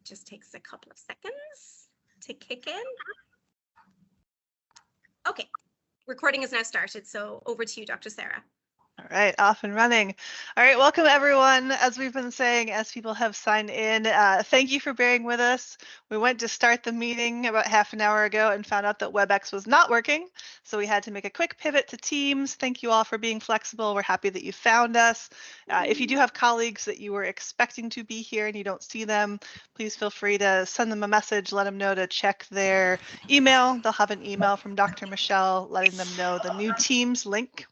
Just takes a couple of seconds to kick in. Okay, recording is now started, so over to you, Dr. Sarah. All right, off and running. All right, welcome everyone. As we've been saying, as people have signed in, thank you for bearing with us. We went to start the meeting about half an hour ago and found out that WebEx was not working, so we had to make a quick pivot to Teams. Thank you all for being flexible. We're happy that you found us. If you do have colleagues that you were expecting to be here and you don't see them, please feel free to send them a message, let them know to check their email. They'll have an email from Dr. Michelle letting them know the new Teams link.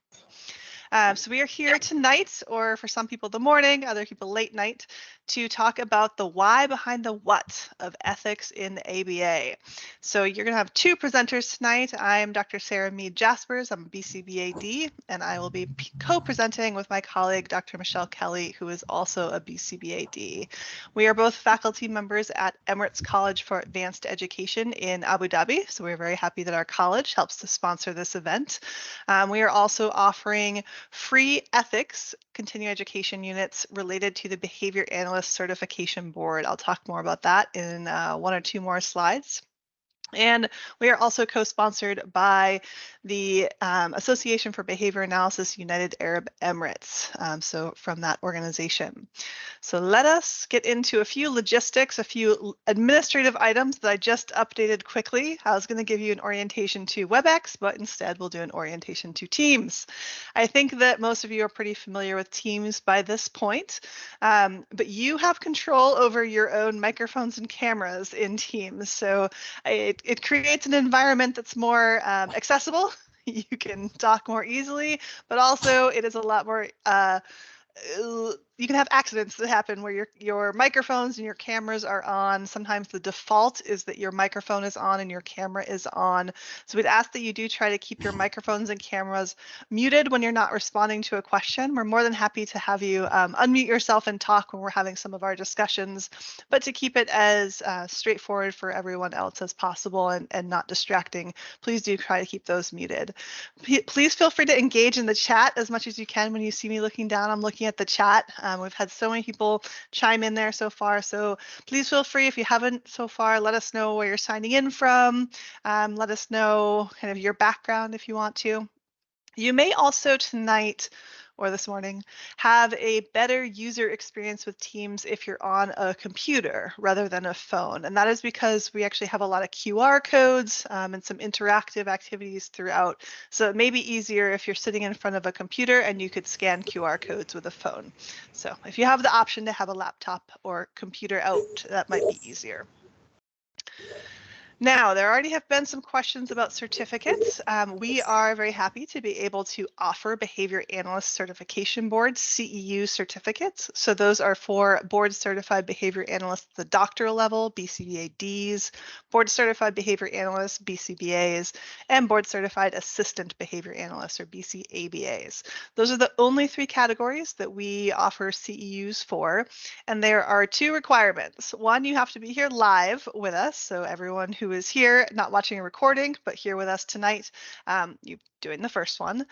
So we are here tonight, or for some people the morning, other people late night, to talk about the why behind the what of ethics in the ABA. So you're going to have two presenters tonight. I am Dr. Sarah Mead Jasperse. I'm a BCBA-D, and I will be co-presenting with my colleague, Dr. Michelle Kelly, who is also a BCBA-D. We are both faculty members at Emirates College for Advanced Education in Abu Dhabi, so we're very happy that our college helps to sponsor this event. We are also offering free ethics continuing education units related to the Behavior Analyst Certification Board. I'll talk more about that in one or two more slides. And we are also co-sponsored by the Association for Behavior Analysis United Arab Emirates, so from that organization. So let us get into a few logistics, a few administrative items that I just updated quickly. I was going to give you an orientation to WebEx, but instead we'll do an orientation to Teams. I think that most of you are pretty familiar with Teams by this point, but you have control over your own microphones and cameras in Teams. So it creates an environment that's more accessible. You can talk more easily, but also it is a lot more you can have accidents that happen where your microphones and your cameras are on. Sometimes the default is that your microphone is on and your camera is on. So we'd ask that you do try to keep your microphones and cameras muted when you're not responding to a question. We're more than happy to have you unmute yourself and talk when we're having some of our discussions, but to keep it as straightforward for everyone else as possible and not distracting, please do try to keep those muted. Please feel free to engage in the chat as much as you can. When you see me looking down, I'm looking at the chat. We've had so many people chime in there so far, so please feel free, if you haven't so far, let us know where you're signing in from. Let us know kind of your background if you want to. You may also tonight or this morning have a better user experience with Teams if you're on a computer rather than a phone. And that is because we actually have a lot of QR codes and some interactive activities throughout. So it may be easier if you're sitting in front of a computer and you could scan QR codes with a phone. So if you have the option to have a laptop or computer out, that might be easier. Now, there already have been some questions about certificates. We are very happy to be able to offer Behavior Analyst Certification Board, CEU certificates. So those are for board certified behavior analysts at the doctoral level, BCBA-Ds, board certified behavior analysts, BCBAs, and board certified assistant behavior analysts, or BCABAs. Those are the only three categories that we offer CEUs for. And there are two requirements. One, you have to be here live with us. So everyone who is here, not watching a recording, but here with us tonight, you're doing the first one.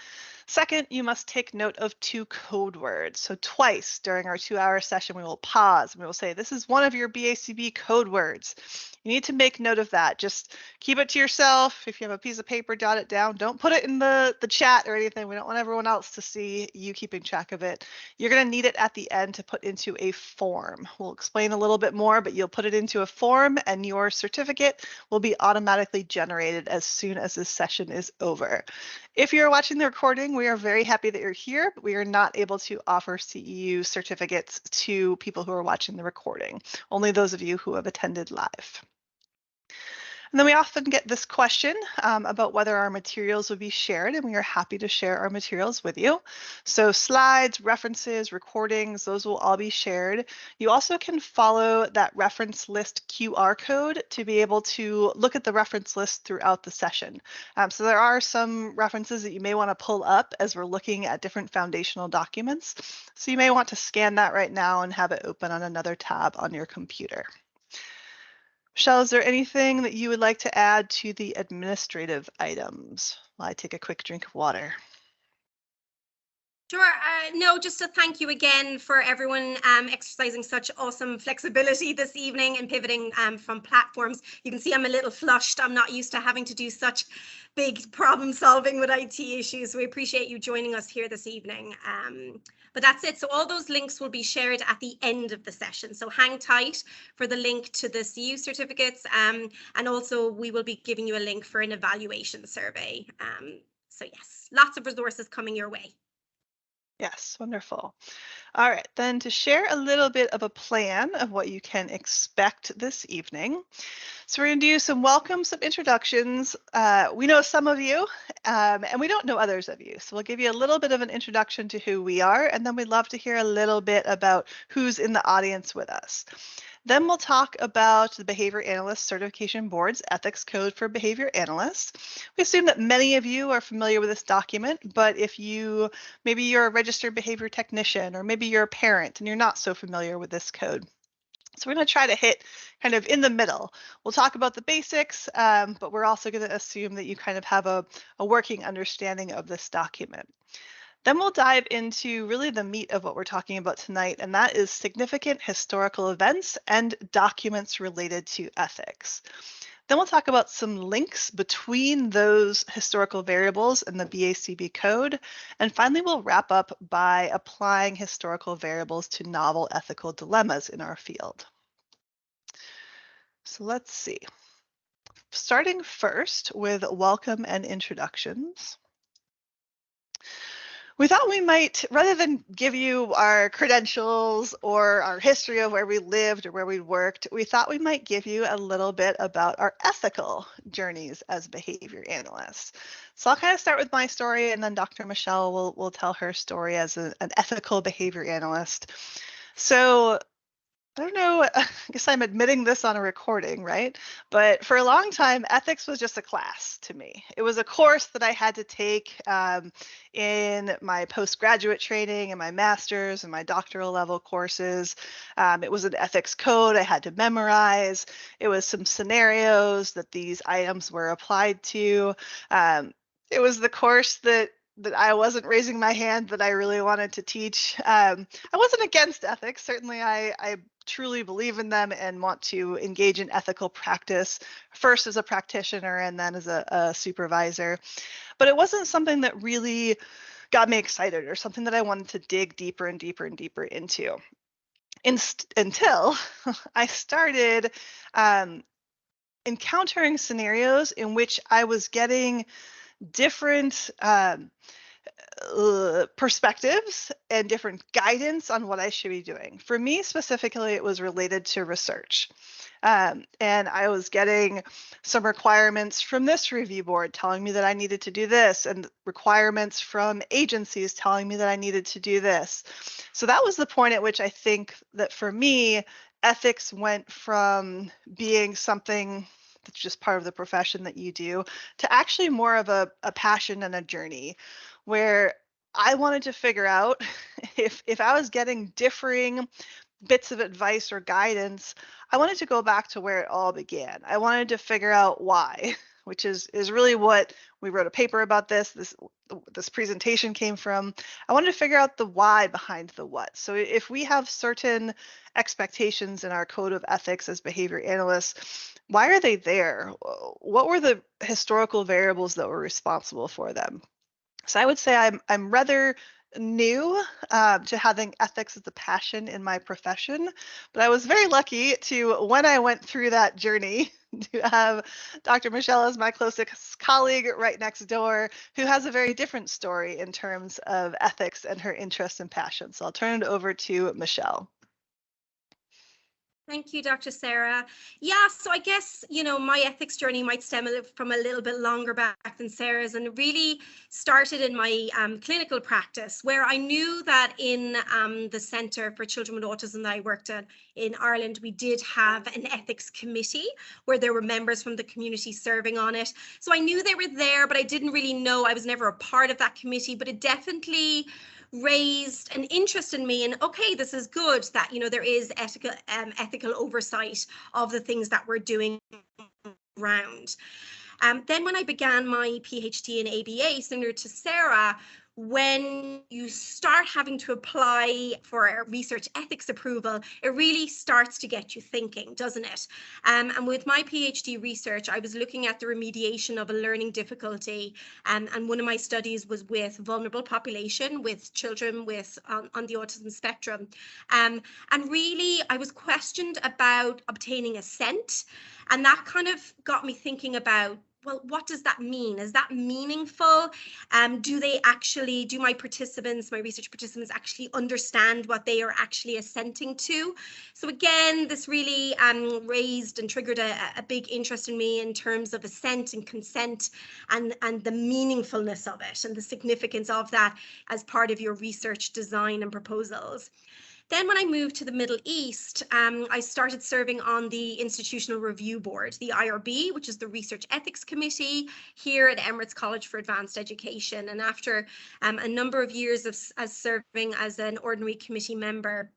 Second, you must take note of two code words. So twice during our 2-hour session, we will pause and we will say, this is one of your BACB code words. You need to make note of that. Just keep it to yourself. If you have a piece of paper, jot it down. Don't put it in the chat or anything. We don't want everyone else to see you keeping track of it. You're going to need it at the end to put into a form. We'll explain a little bit more, but you'll put it into a form and your certificate will be automatically generated as soon as this session is over. If you're watching the recording, we are very happy that you're here, but we are not able to offer CEU certificates to people who are watching the recording, only those of you who have attended live. And then we often get this question about whether our materials will be shared, and we are happy to share our materials with you. So slides, references, recordings, those will all be shared. You also can follow that reference list QR code to be able to look at the reference list throughout the session. So there are some references that you may want to pull up as we're looking at different foundational documents. So you may want to scan that right now and have it open on another tab on your computer. Michelle, is there anything that you would like to add to the administrative items while I take a quick drink of water? Sure. No, just to thank you again for everyone exercising such awesome flexibility this evening and pivoting from platforms. You can see I'm a little flushed. I'm not used to having to do such big problem solving with IT issues. We appreciate you joining us here this evening. But that's it. So all those links will be shared at the end of the session. So hang tight for the link to the CU certificates. And also we will be giving you a link for an evaluation survey. So yes, lots of resources coming your way. Yes, wonderful. All right, then to share a little bit of a plan of what you can expect this evening. So we're going to do some welcomes, some introductions. We know some of you, and we don't know others of you. So we'll give you a little bit of an introduction to who we are, and then we'd love to hear a little bit about who's in the audience with us. Then we'll talk about the Behavior Analyst Certification Board's Ethics Code for Behavior Analysts. We assume that many of you are familiar with this document, but if maybe you're a registered behavior technician, or maybe you're a parent and you're not so familiar with this code. So we're going to try to hit kind of in the middle. We'll talk about the basics, but we're also going to assume that you kind of have a working understanding of this document. Then we'll dive into really the meat of what we're talking about tonight, and that is significant historical events and documents related to ethics. Then we'll talk about some links between those historical variables and the BACB code. And finally, we'll wrap up by applying historical variables to novel ethical dilemmas in our field. So let's see. Starting first with welcome and introductions. We thought we might, rather than give you our credentials or our history of where we lived or where we worked, we thought we might give you a little bit about our ethical journeys as behavior analysts. So I'll kind of start with my story, and then Dr. Michelle will tell her story as an ethical behavior analyst. So I don't know, I guess I'm admitting this on a recording, right? But for a long time, ethics was just a class to me. It was a course that I had to take in my postgraduate training and my master's and my doctoral level courses. It was an ethics code I had to memorize. It was some scenarios that these items were applied to. It was the course that I wasn't raising my hand that I really wanted to teach. I wasn't against ethics. Certainly, I truly believe in them and want to engage in ethical practice, first as a practitioner and then as a supervisor. But it wasn't something that really got me excited or something that I wanted to dig deeper and deeper and deeper into. Until I started encountering scenarios in which I was getting different perspectives and different guidance on what I should be doing. For me specifically, it was related to research. And I was getting some requirements from this review board telling me that I needed to do this, and requirements from agencies telling me that I needed to do this. So that was the point at which I think that for me, ethics went from being something that's just part of the profession that you do to actually more of a passion and a journey, where I wanted to figure out if I was getting differing bits of advice or guidance, I wanted to go back to where it all began. I wanted to figure out why, which is really what we wrote a paper about this presentation came from. I wanted to figure out the why behind the what. So if we have certain expectations in our code of ethics as behavior analysts, why are they there? What were the historical variables that were responsible for them? So I would say I'm rather new to having ethics as a passion in my profession, but I was very lucky to, when I went through that journey, to have Dr. Michelle as my closest colleague right next door, who has a very different story in terms of ethics and her interest and passion. So I'll turn it over to Michelle. Thank you, Dr. Sarah. Yeah, so I guess, my ethics journey might stem from a little bit longer back than Sarah's, and it really started in my clinical practice, where I knew that in the Centre for Children with Autism that I worked at in Ireland, we did have an ethics committee where there were members from the community serving on it. So I knew they were there, but I didn't really know. I was never a part of that committee, but it definitely raised an interest in me, and okay, this is good that there is ethical oversight of the things that we're doing around. Then when I began my PhD in ABA, similar to Sarah, when you start having to apply for a research ethics approval, it really starts to get you thinking, doesn't it? And with my PhD research, I was looking at the remediation of a learning difficulty, and one of my studies was with vulnerable population, with children with on the autism spectrum. And really, I was questioned about obtaining assent, and that kind of got me thinking about, well, what does that mean? Is that meaningful? Do my participants, my research participants, actually understand what they are actually assenting to? So again, this really raised and triggered a big interest in me in terms of assent and consent, and the meaningfulness of it and the significance of that as part of your research design and proposals. Then when I moved to the Middle East, I started serving on the Institutional Review Board, the IRB, which is the Research Ethics Committee here at Emirates College for Advanced Education. And after a number of years of serving as an ordinary committee member,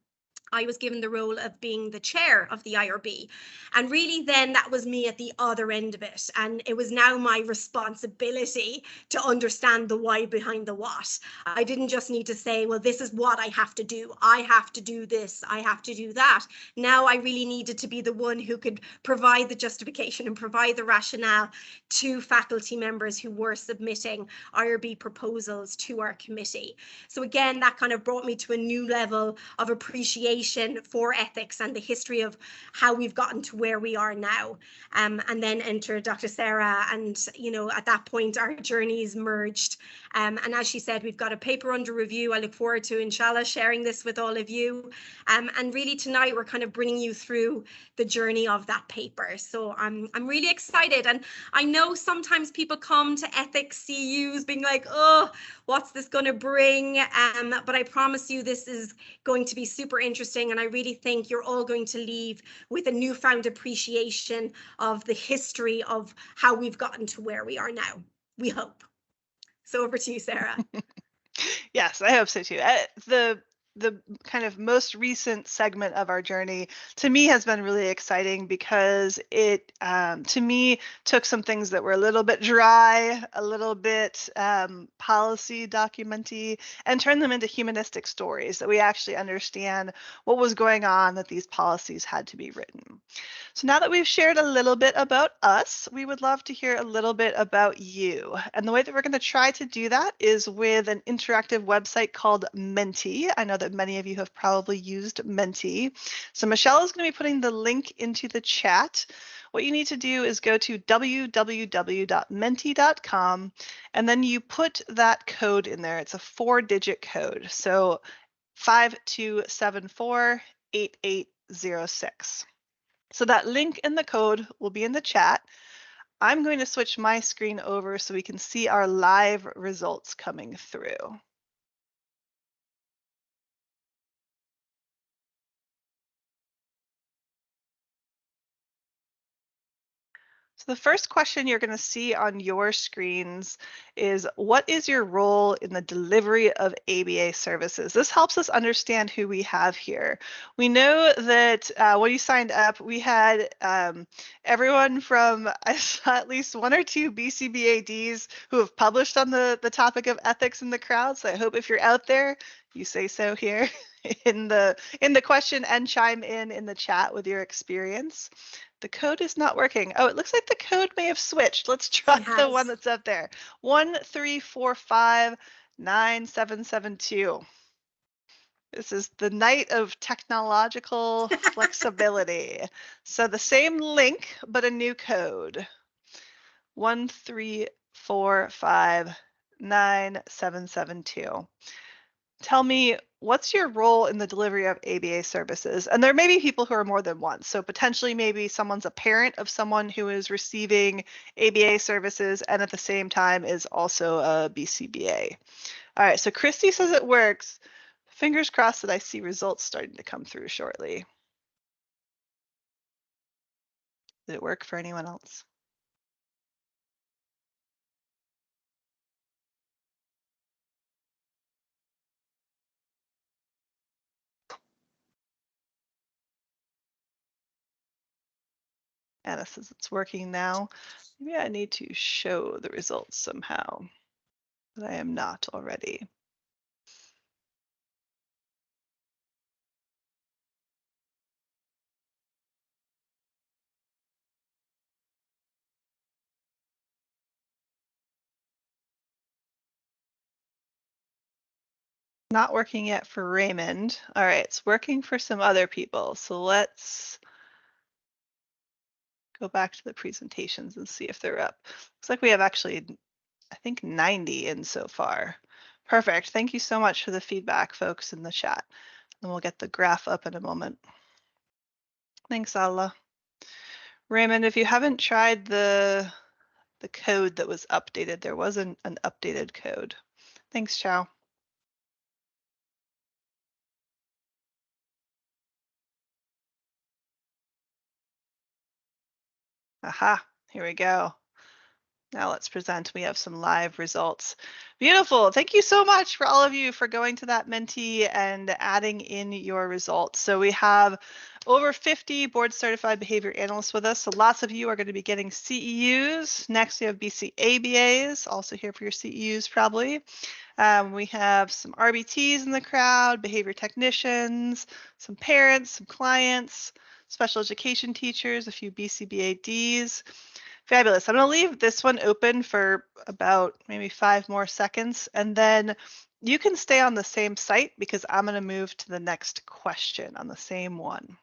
I was given the role of being the chair of the IRB. And really then that was me at the other end of it. And it was now my responsibility to understand the why behind the what. I didn't just need to say, well, this is what I have to do. I have to do this. I have to do that. Now I really needed to be the one who could provide the justification and provide the rationale to faculty members who were submitting IRB proposals to our committee. So again, that kind of brought me to a new level of appreciation for ethics and the history of how we've gotten to where we are now. And then entered Dr. Sarah, and at that point our journeys merged. And as she said, we've got a paper under review. I look forward to, inshallah, sharing this with all of you. And really tonight we're kind of bringing you through the journey of that paper. So I'm really excited. And I know sometimes people come to ethics CUs being like, oh, what's this going to bring? But I promise you this is going to be super interesting. And I really think you're all going to leave with a newfound appreciation of the history of how we've gotten to where we are now. We hope. So over to you, Sarah. Yes, I hope so too. The kind of most recent segment of our journey to me has been really exciting because it to me took some things that were a little bit dry, a little bit policy documenty, and turned them into humanistic stories that we actually understand what was going on, that these policies had to be written. So now that we've shared a little bit about us, we would love to hear a little bit about you. And the way that we're going to try to do that is with an interactive website called Menti. I know that many of you have probably used Menti. So Michelle is going to be putting the link into the chat. What you need to do is go to www.menti.com, and then you put that code in there. It's a 4-digit code. So 52748806. So that link and the code will be in the chat. I'm going to switch my screen over so we can see our live results coming through. So the first question you're going to see on your screens is, what is your role in the delivery of ABA services? This helps us understand who we have here. We know that when you signed up, we had everyone from, I saw at least 1 or 2 BCBA-Ds who have published on the topic of ethics in the crowd. So I hope if you're out there, you say so here in the question and chime in the chat with your experience. The code is not working. Oh, it looks like the code may have switched. Let's try the one that's up there. 134597772. This is the night of technological flexibility. So the same link, but a new code. 134597772. Tell me, what's your role in the delivery of ABA services? And there may be people who are more than one. So potentially maybe someone's a parent of someone who is receiving ABA services and at the same time is also a BCBA. All right, so Christy says it works. Fingers crossed that I see results starting to come through shortly. Did it work for anyone else? Anna says it's working now. Maybe I need to show the results somehow. that I am not already. Not working yet for Raymond. All right, it's working for some other people. So let's go back to the presentations and see if they're up. Looks like we have actually, I think, 90 in so far. Perfect. Thank you so much for the feedback, folks, in the chat. And we'll get the graph up in a moment. Thanks, Allah. Raymond, if you haven't tried the code that was updated, there was an updated code. Thanks, Chow. Aha, here we go. Now let's present. We have some live results. Beautiful. Thank you so much for all of you for going to that Menti and adding in your results. So we have over 50 board certified behavior analysts with us. So lots of you are going to be getting CEUs. Next, we have BCABAs, also here for your CEUs probably. We have some RBTs in the crowd, behavior technicians, some parents, some clients, special education teachers, a few BCBA-Ds. Fabulous. I'm going to leave this one open for about maybe 5 more seconds, and then you can stay on the same site because I'm going to move to the next question on the same one.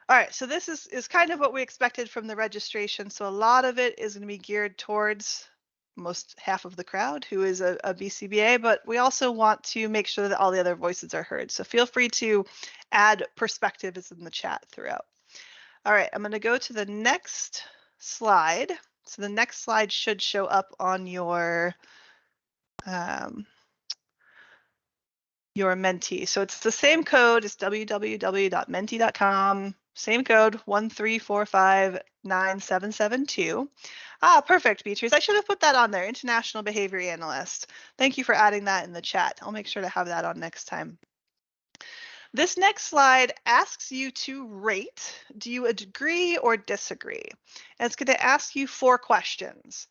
All right, so this is kind of what we expected from the registration. So a lot of it is going to be geared towards most half of the crowd who is a BCBA, but we also want to make sure that all the other voices are heard. So feel free to add perspectives in the chat throughout. All right, I'm going to go to the next slide. So the next slide should show up on your Menti. So it's the same code. It's www.menti.com. Same code 134597772. Ah, perfect, Beatrice. I should have put that on there. International Behavior Analyst. Thank you for adding that in the chat. I'll make sure to have that on next time. This next slide asks you to rate. Do you agree or disagree? And it's going to ask you 4 questions.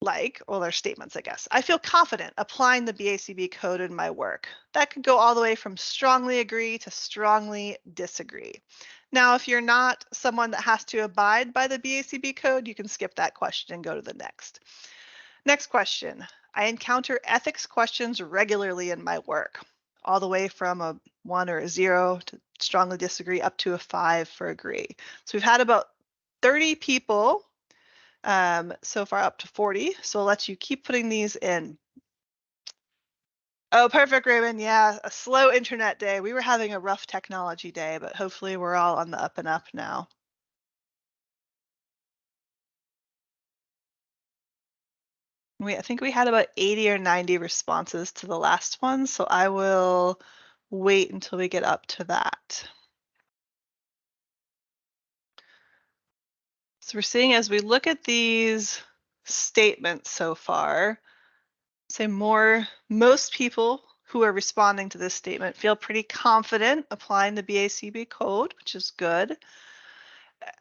Like, well, they're statements, I guess. I feel confident applying the BACB code in my work. That could go all the way from strongly agree to strongly disagree. Now, if you're not someone that has to abide by the BACB code, you can skip that question and go to the next. Next question. I encounter ethics questions regularly in my work, all the way from a 1 or a 0 to strongly disagree up to a 5 for agree. So we've had about 30 people so far, up to 40. So I'll let you keep putting these in. Oh, perfect, Raymond. Yeah, a slow internet day. We were having a rough technology day, but hopefully we're all on the up and up now. I think we had about 80 or 90 responses to the last one, so I will wait until we get up to that. So we're seeing as we look at these statements so far, say most people who are responding to this statement feel pretty confident applying the BACB code, which is good.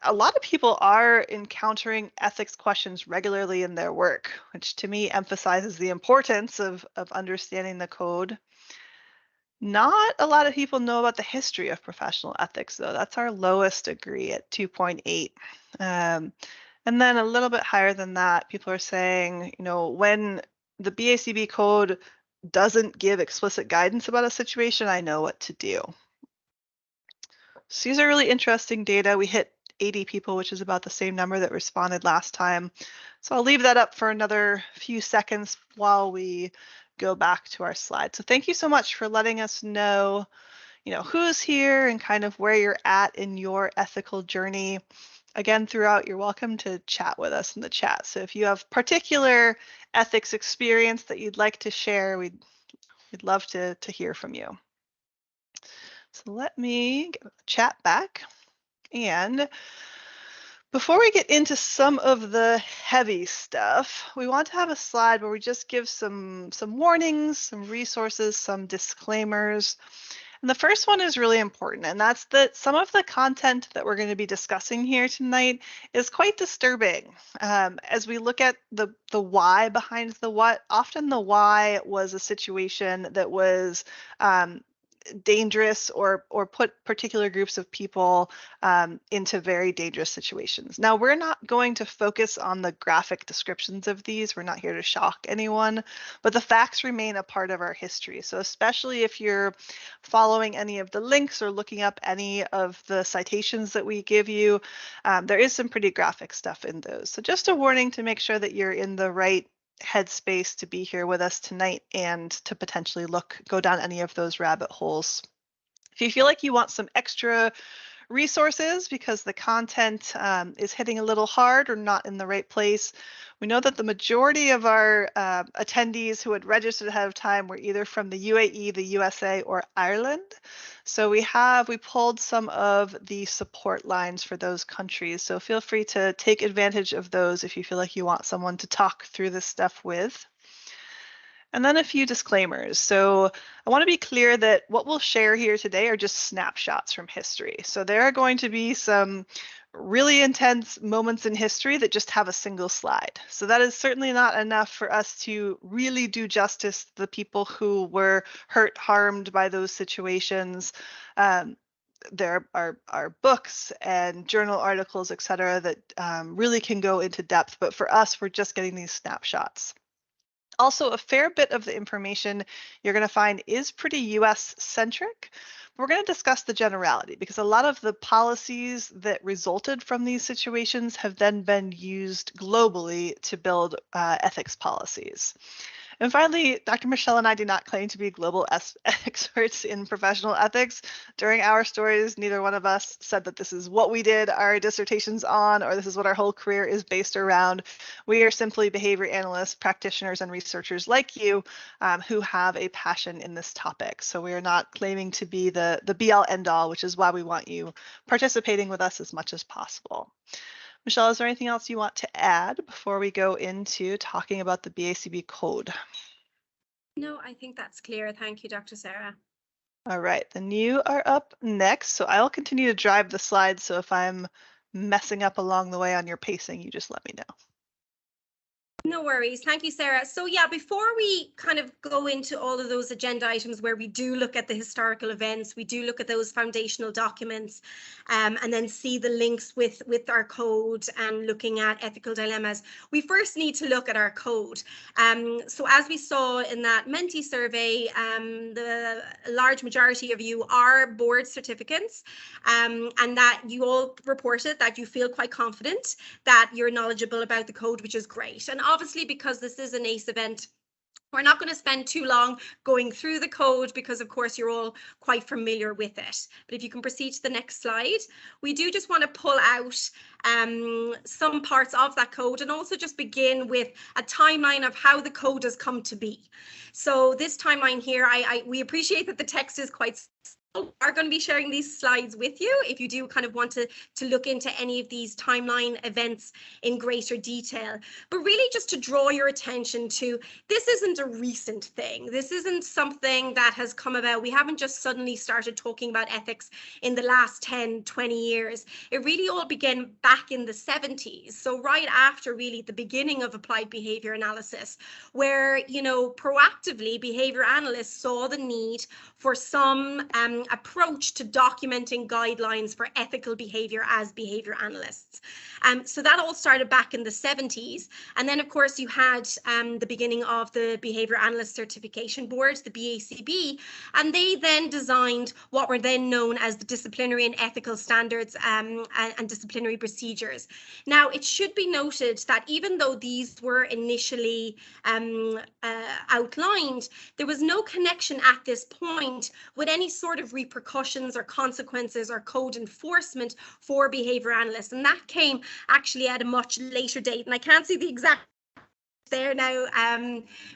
A lot of people are encountering ethics questions regularly in their work, which to me emphasizes the importance of understanding the code. Not a lot of people know about the history of professional ethics, though. That's our lowest degree at 2.8. And then a little bit higher than that, people are saying, you know, when the BACB code doesn't give explicit guidance about a situation, I know what to do. So these are really interesting data. We hit 80 people, which is about the same number that responded last time. So I'll leave that up for another few seconds while we go back to our slide. So thank you so much for letting us know, who's here and kind of where you're at in your ethical journey. Again, throughout, you're welcome to chat with us in the chat. So if you have particular ethics experience that you'd like to share, we'd love to hear from you. So let me get the chat back. And before we get into some of the heavy stuff, we want to have a slide where we just give some warnings, some resources, some disclaimers. And the first one is really important, and that's that some of the content that we're going to be discussing here tonight is quite disturbing. As we look at the why behind the what, often the why was a situation that was dangerous or put particular groups of people into very dangerous situations. Now, we're not going to focus on the graphic descriptions of these. We're not here to shock anyone, but the facts remain a part of our history. So especially if you're following any of the links or looking up any of the citations that we give you, there is some pretty graphic stuff in those. So just a warning to make sure that you're in the right headspace to be here with us tonight and to potentially go down any of those rabbit holes. If you feel like you want some extra resources because the content is hitting a little hard or not in the right place, we know that the majority of our attendees who had registered ahead of time were either from the UAE, the USA, or Ireland. So we pulled some of the support lines for those countries. So feel free to take advantage of those if you feel like you want someone to talk through this stuff with. And then a few disclaimers. So I want to be clear that what we'll share here today are just snapshots from history. So there are going to be some really intense moments in history that just have a single slide. So that is certainly not enough for us to really do justice to the people who were hurt, harmed by those situations. There are books and journal articles, et cetera, that really can go into depth. But for us, we're just getting these snapshots. Also, a fair bit of the information you're going to find is pretty US centric. We're going to discuss the generality because a lot of the policies that resulted from these situations have then been used globally to build ethics policies. And finally, Dr. Michelle and I do not claim to be global experts in professional ethics. During our stories, neither one of us said that this is what we did our dissertations on, or this is what our whole career is based around. We are simply behavior analysts, practitioners, and researchers like you who have a passion in this topic. So we are not claiming to be the be-all, end-all, which is why we want you participating with us as much as possible. Michelle, is there anything else you want to add before we go into talking about the BACB code? No, I think that's clear. Thank you, Dr. Sarah. All right, then you are up next. So I'll continue to drive the slides. So if I'm messing up along the way on your pacing, you just let me know. No worries. Thank you, Sarah. So yeah, before we kind of go into all of those agenda items where we do look at the historical events, we do look at those foundational documents, and then see the links with our code and looking at ethical dilemmas, we first need to look at our code. So as we saw in that Menti survey, the large majority of you are board certificates, and that you all reported that you feel quite confident that you're knowledgeable about the code, which is great. And obviously, because this is an ACE event, we're not going to spend too long going through the code because, of course, you're all quite familiar with it. But if you can proceed to the next slide, we do just want to pull out some parts of that code and also just begin with a timeline of how the code has come to be. So this timeline here, we appreciate that the text is quite are going to be sharing these slides with you if you do kind of want to look into any of these timeline events in greater detail. But really just to draw your attention to, this isn't a recent thing. This isn't something that has come about. We haven't just suddenly started talking about ethics in the last 10, 20 years. It really all began back in the 70s. So right after really the beginning of applied behavior analysis, where, you know, proactively behavior analysts saw the need for some approach to documenting guidelines for ethical behavior as behavior analysts. So that all started back in the 70s. And then, of course, you had the beginning of the Behavior Analyst Certification Board, the BACB, and they then designed what were then known as the disciplinary and ethical standards and disciplinary procedures. Now, it should be noted that even though these were initially outlined, there was no connection at this point with any sort of repercussions or consequences or code enforcement for behavior analysts. And that came actually at a much later date. And I can't see the exact there now,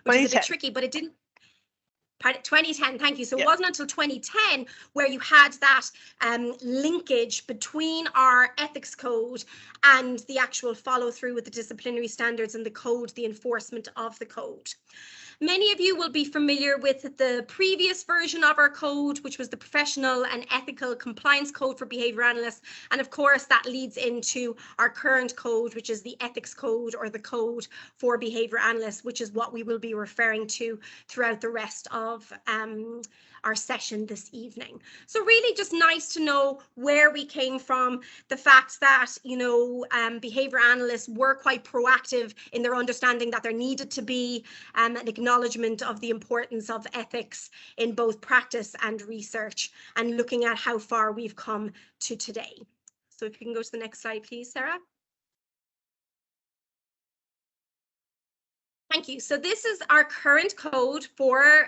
which is a bit tricky, but it didn't. 2010, thank you. So it wasn't until 2010 where you had that linkage between our ethics code and the actual follow through with the disciplinary standards and the code, the enforcement of the code. Many of you will be familiar with the previous version of our code, which was the Professional and Ethical Compliance Code for Behavior Analysts. And of course, that leads into our current code, which is the Ethics Code, or the Code for Behavior Analysts, which is what we will be referring to throughout the rest of our session this evening. So really just nice to know where we came from, the fact that, you know, behavior analysts were quite proactive in their understanding that there needed to be an acknowledgement of the importance of ethics in both practice and research, and looking at how far we've come to today. So if you can go to the next slide, please, Sarah. Thank you. So this is our current code for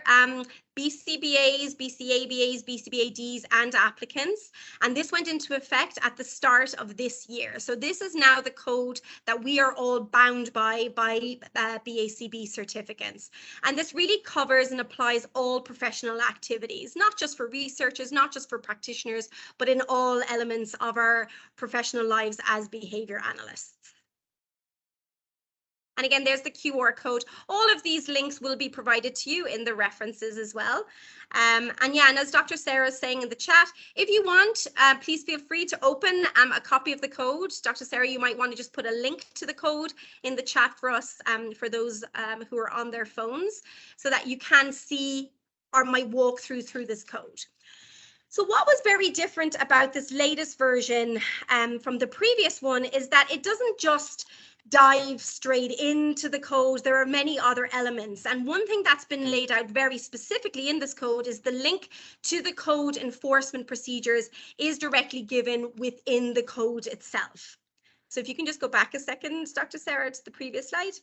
BCBAs, BCABAs, BCBA-Ds and applicants. And this went into effect at the start of this year. So this is now the code that we are all bound by BACB certificates. And this really covers and applies all professional activities, not just for researchers, not just for practitioners, but in all elements of our professional lives as behavior analysts. And again, there's the QR code. All of these links will be provided to you in the references as well. And yeah, and as Dr. Sarah is saying in the chat, if you want, please feel free to open a copy of the code. Dr. Sarah, you might want to just put a link to the code in the chat for us, for those who are on their phones, so that you can see my walkthrough through this code. So what was very different about this latest version from the previous one is that it doesn't just dive straight into the code. There are many other elements. And one thing that's been laid out very specifically in this code is the link to the code enforcement procedures is directly given within the code itself. So if you can just go back a second, Dr. Sarah, to the previous slide.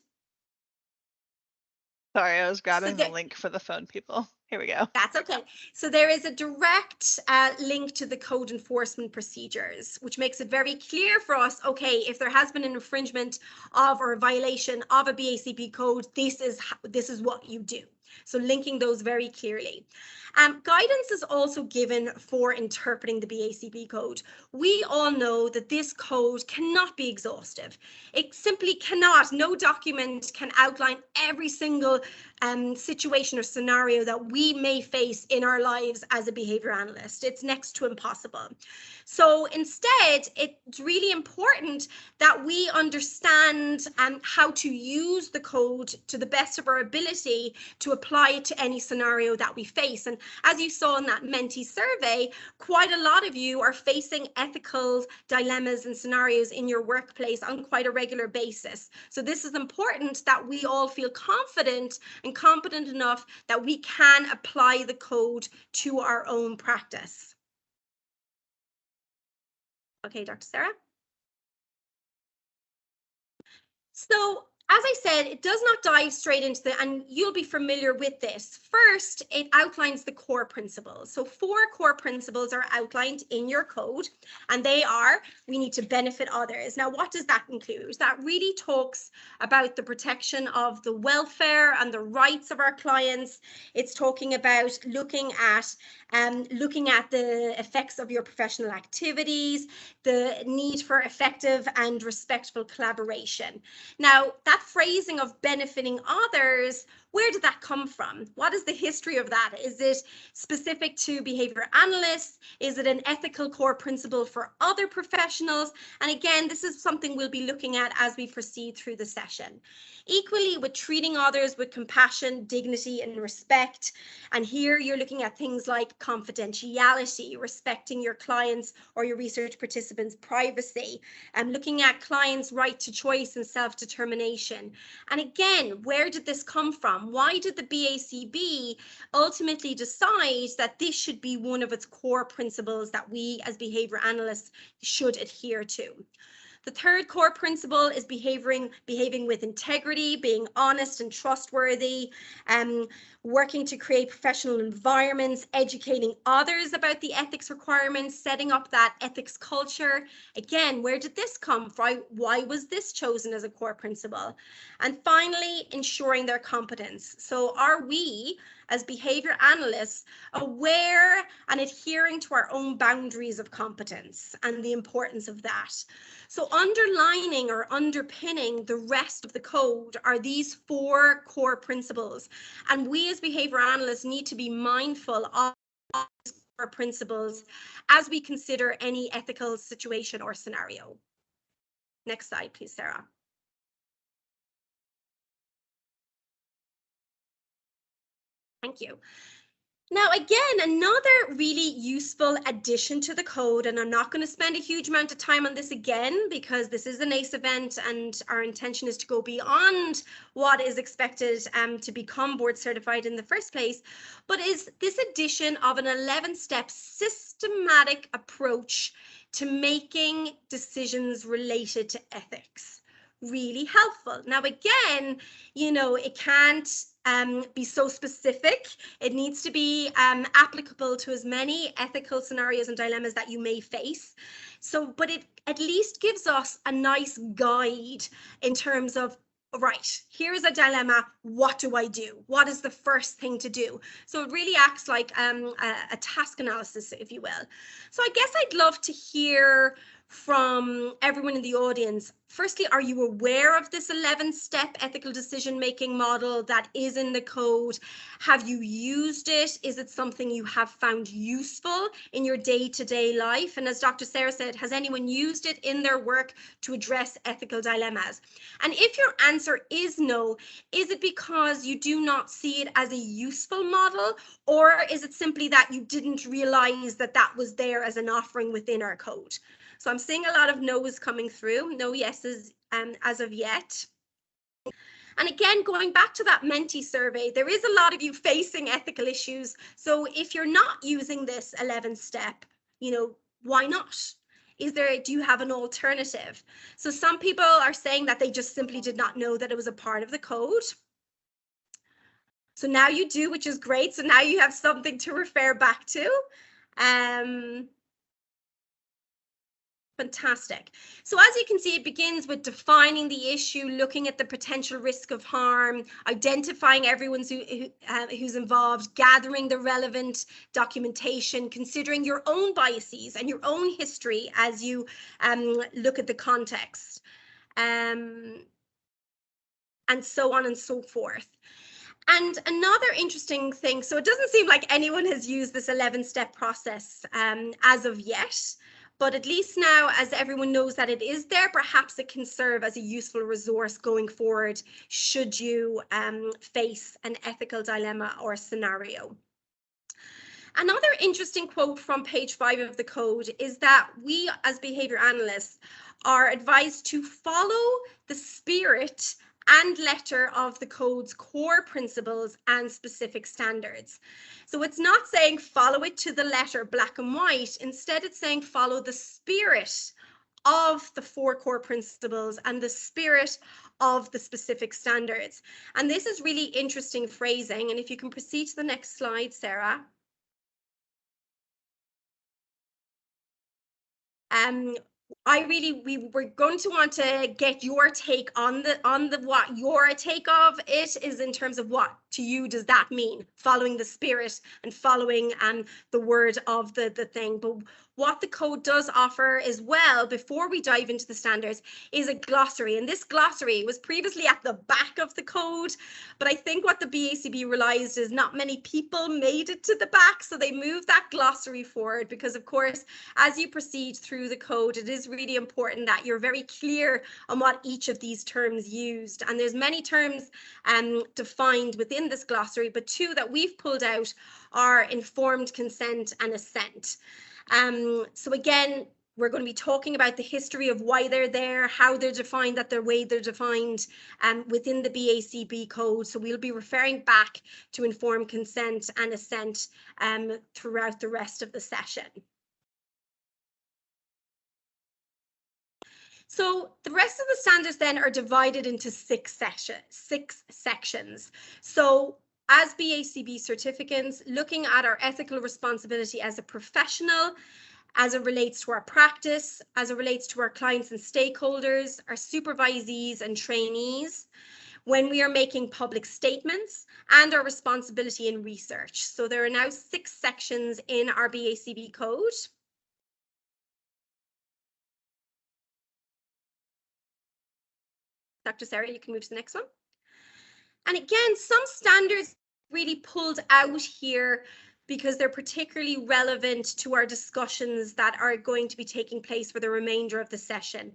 Sorry, I was grabbing the link for the phone people. Here we go. That's okay. So there is a direct link to the code enforcement procedures, which makes it very clear for us, okay, if there has been an infringement of or a violation of a BACB code, this is what you do. So linking those very clearly. Guidance is also given for interpreting the BACB code. We all know that this code cannot be exhaustive. It simply cannot. No document can outline every single situation or scenario that we may face in our lives as a behavior analyst. It's next to impossible. So instead, it's really important that we understand how to use the code to the best of our ability to apply it to any scenario that we face. And as you saw in that Menti survey, quite a lot of you are facing ethical dilemmas and scenarios in your workplace on quite a regular basis. So this is important that we all feel confident and competent enough that we can apply the code to our own practice. Okay, Dr. Sarah. So, as I said, it does not dive straight into and you'll be familiar with this. First, it outlines the core principles. So 4 core principles are outlined in your code, and they are, we need to benefit others. Now, what does that include? That really talks about the protection of the welfare and the rights of our clients. It's talking about looking at the effects of your professional activities, the need for effective and respectful collaboration. Now, that phrasing of benefiting others, where did that come from? What is the history of that? Is it specific to behavior analysts? Is it an ethical core principle for other professionals? And again, this is something we'll be looking at as we proceed through the session. Equally with treating others with compassion, dignity, and respect. And here you're looking at things like confidentiality, respecting your clients or your research participants' privacy, and looking at clients' right to choice and self-determination. And again, where did this come from? Why did the BACB ultimately decide that this should be one of its core principles that we as behavior analysts should adhere to? The third core principle is behaving with integrity, being honest and trustworthy, working to create professional environments, educating others about the ethics requirements, setting up that ethics culture. Again, where did this come from? Why was this chosen as a core principle? And finally, ensuring their competence. So are we as behavior analysts, aware and adhering to our own boundaries of competence and the importance of that. So underlining or underpinning the rest of the code are these 4 core principles. And we as behavior analysts need to be mindful of these core principles as we consider any ethical situation or scenario. Next slide, please, Sarah. Thank you. Now, again, another really useful addition to the code, and I'm not going to spend a huge amount of time on this again because this is an ACE event and our intention is to go beyond what is expected to become board certified in the first place, but is this addition of an 11-step systematic approach to making decisions related to ethics. Really helpful. Now, again, it can't be so specific. It needs to be applicable to as many ethical scenarios and dilemmas that you may face. But it at least gives us a nice guide in terms of, right, here's a dilemma. What do I do? What is the first thing to do? So it really acts like a task analysis, if you will. So I guess I'd love to hear from everyone in the audience. Firstly, are you aware of this 11-step ethical decision-making model that is in the code? Have you used it? Is it something you have found useful in your day-to-day life? And as Dr. Sarah said, has anyone used it in their work to address ethical dilemmas? And if your answer is no, is it because you do not see it as a useful model, or is it simply that you didn't realize that that was there as an offering within our code? So I'm seeing a lot of no's coming through, no yeses as of yet. And again, going back to that Menti survey, there is a lot of you facing ethical issues. So if you're not using this 11-step, why not? Do you have an alternative? So some people are saying that they just simply did not know that it was a part of the code. So now you do, which is great. So now you have something to refer back to. Fantastic. So as you can see, it begins with defining the issue, looking at the potential risk of harm, identifying everyone who's involved, gathering the relevant documentation, considering your own biases and your own history as you look at the context, and so on and so forth. And another interesting thing, so it doesn't seem like anyone has used this 11-step process as of yet. But at least now, as everyone knows that it is there, perhaps it can serve as a useful resource going forward should you face an ethical dilemma or scenario. Another interesting quote from page 5 of the code is that we as behavior analysts are advised to follow the spirit and letter of the code's core principles and specific standards. So it's not saying follow it to the letter, black and white. Instead, it's saying follow the spirit of the 4 core principles and the spirit of the specific standards. And this is really interesting phrasing. And if you can proceed to the next slide, Sarah. We're going to want to get your take on what your take of it is in terms of what to you does that mean, following the spirit and following the word of the thing. But what the code does offer as well, before we dive into the standards, is a glossary. And this glossary was previously at the back of the code, but I think what the BACB realized is not many people made it to the back, so they moved that glossary forward because, of course, as you proceed through the code, it is really important that you're very clear on what each of these terms used. And there's many terms defined within this glossary, but 2 that we've pulled out are informed consent and assent. So again, we're going to be talking about the history of why they're there, how they're defined, that the way they're defined within the BACB code. So we'll be referring back to informed consent and assent throughout the rest of the session. So the rest of the standards then are divided into 6 sections. So as BACB certificates, looking at our ethical responsibility as a professional, as it relates to our practice, as it relates to our clients and stakeholders, our supervisees and trainees. when we are making public statements, and our responsibility in research. So there are now 6 sections in our BACB code. Dr. Sarah, you can move to the next one. And again, some standards really pulled out here because they're particularly relevant to our discussions that are going to be taking place for the remainder of the session.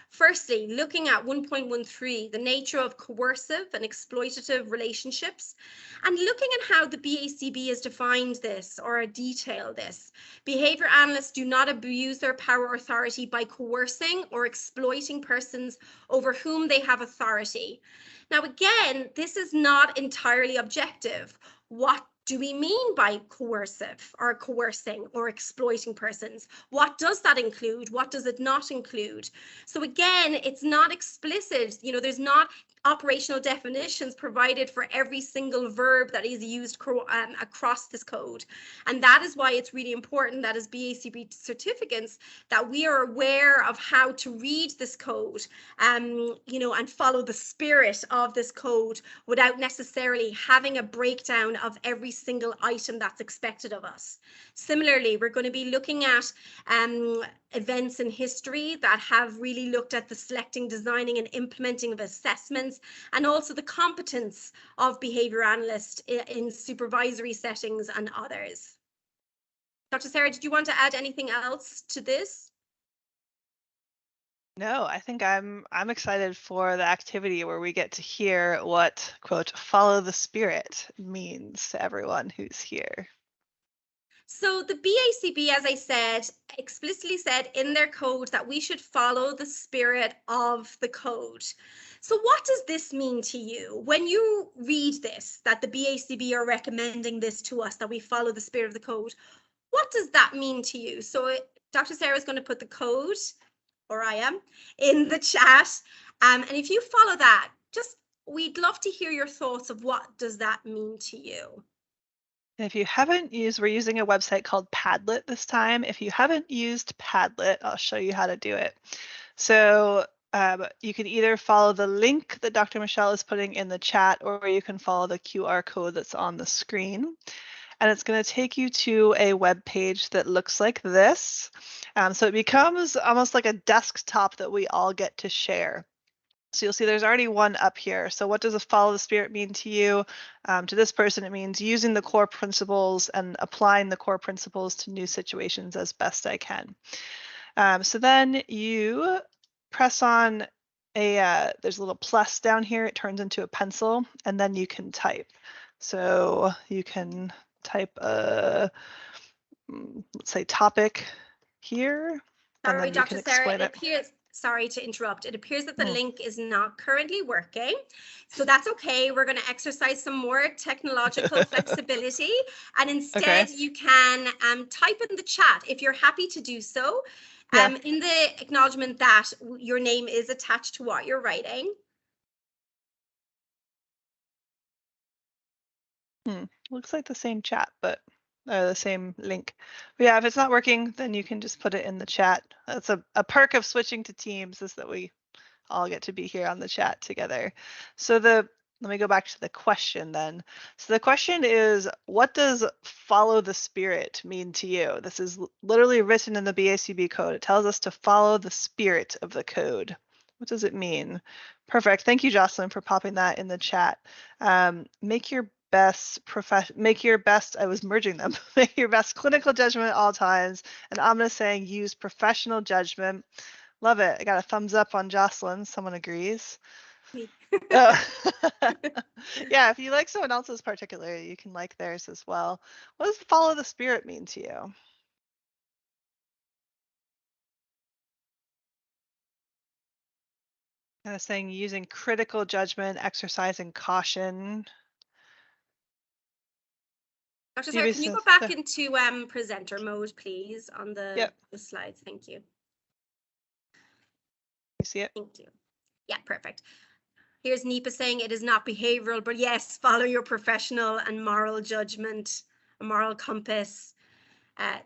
Firstly, looking at 1.13, the nature of coercive and exploitative relationships, and looking at how the BACB has defined this or detailed this. Behavior analysts do not abuse their power or authority by coercing or exploiting persons over whom they have authority. Now, again, this is not entirely objective. What do we mean by coercive or coercing or exploiting persons? What does that include? What does it not include? So again, it's not explicit. You know, there's not operational definitions provided for every single verb that is used across this code. And that is why it's really important that as BACB certificates that we are aware of how to read this code, you know, and follow the spirit of this code without necessarily having a breakdown of every single item that's expected of us. Similarly, we're going to be looking at events in history that have really looked at the selecting, designing, and implementing of assessments, and also the competence of behavior analysts in supervisory settings and others. Dr. Sarah, did you want to add anything else to this? No, I think I'm excited for the activity where we get to hear what, quote, follow the spirit means to everyone who's here. So the BACB, as I said, explicitly said in their code that we should follow the spirit of the code. So what does this mean to you? When you read this, that the BACB are recommending this to us, that we follow the spirit of the code, what does that mean to you? So Dr. Sarah is going to put the code, or I am, in the chat. And if you follow that, we'd love to hear your thoughts of what does that mean to you. If you haven't used, we're using a website called Padlet this time. If you haven't used Padlet, I'll show you how to do it. So you can either follow the link that Dr. Michelle is putting in the chat, or you can follow the QR code that's on the screen. And it's going to take you to a web page that looks like this. So it becomes almost like a desktop that we all get to share. So you'll see there's already one up here. So what does a follow the spirit mean to you? To this person, it means using the core principles and applying the core principles to new situations as best I can. So then you press on there's a little plus down here. It turns into a pencil, and then you can type. So you can type let's say topic here. Sorry, Dr. Sarah, it appears, sorry to interrupt. It appears that the link is not currently working. So that's okay. We're going to exercise some more technological flexibility. And instead, you can type in the chat if you're happy to do so. In the acknowledgement that your name is attached to what you're writing. Looks like the same chat, but the same link. But yeah, if it's not working, then you can just put it in the chat. That's a perk of switching to Teams, is that we all get to be here on the chat together. So let me go back to the question then. So the question is, what does follow the spirit mean to you? This is literally written in the BACB code. It tells us to follow the spirit of the code. What does it mean? Perfect. Thank you, Jocelyn, for popping that in the chat. Make your best, I was merging them. Make your best clinical judgment at all times. And Amna saying use professional judgment. Love it. I got a thumbs up on Jocelyn. Someone agrees. Yeah, if you like someone else's particularly, you can like theirs as well. What does follow the spirit mean to you? Kind of saying using critical judgment, exercising caution. Dr. Sarah, can you go back into presenter mode, please, on the slides? Thank you. You see it? Thank you. Yeah, perfect. Here's Nipa saying it is not behavioral, but yes, follow your professional and moral judgment, a moral compass.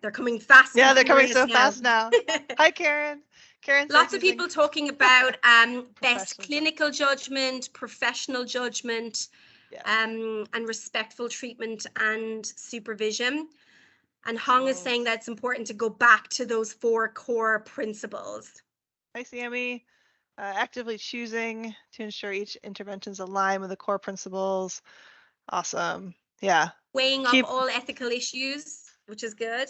They're coming fast. Yeah, and they're coming furious so now. fast now. Hi, Karen. Karen says Lots of using people talking about best Professional clinical judgment, professional judgment, Yeah. and respectful treatment and supervision. And Hong is saying that it's important to go back to those 4 core principles. Hi, Sammy. Actively choosing to ensure each intervention is aligned with the core principles. Awesome. Yeah. Weighing up all ethical issues, which is good.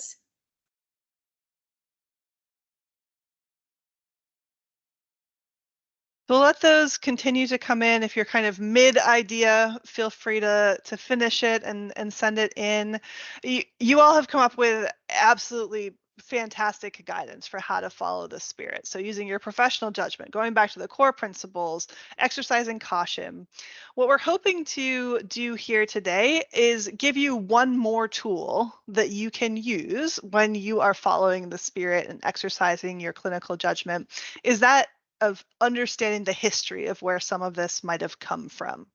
We'll let those continue to come in. If you're kind of mid idea, feel free to finish it and send it in. You all have come up with absolutely fantastic guidance for how to follow the spirit. So using your professional judgment, going back to the core principles, exercising caution. What we're hoping to do here today is give you one more tool that you can use when you are following the spirit and exercising your clinical judgment. Is that of understanding the history of where some of this might have come from.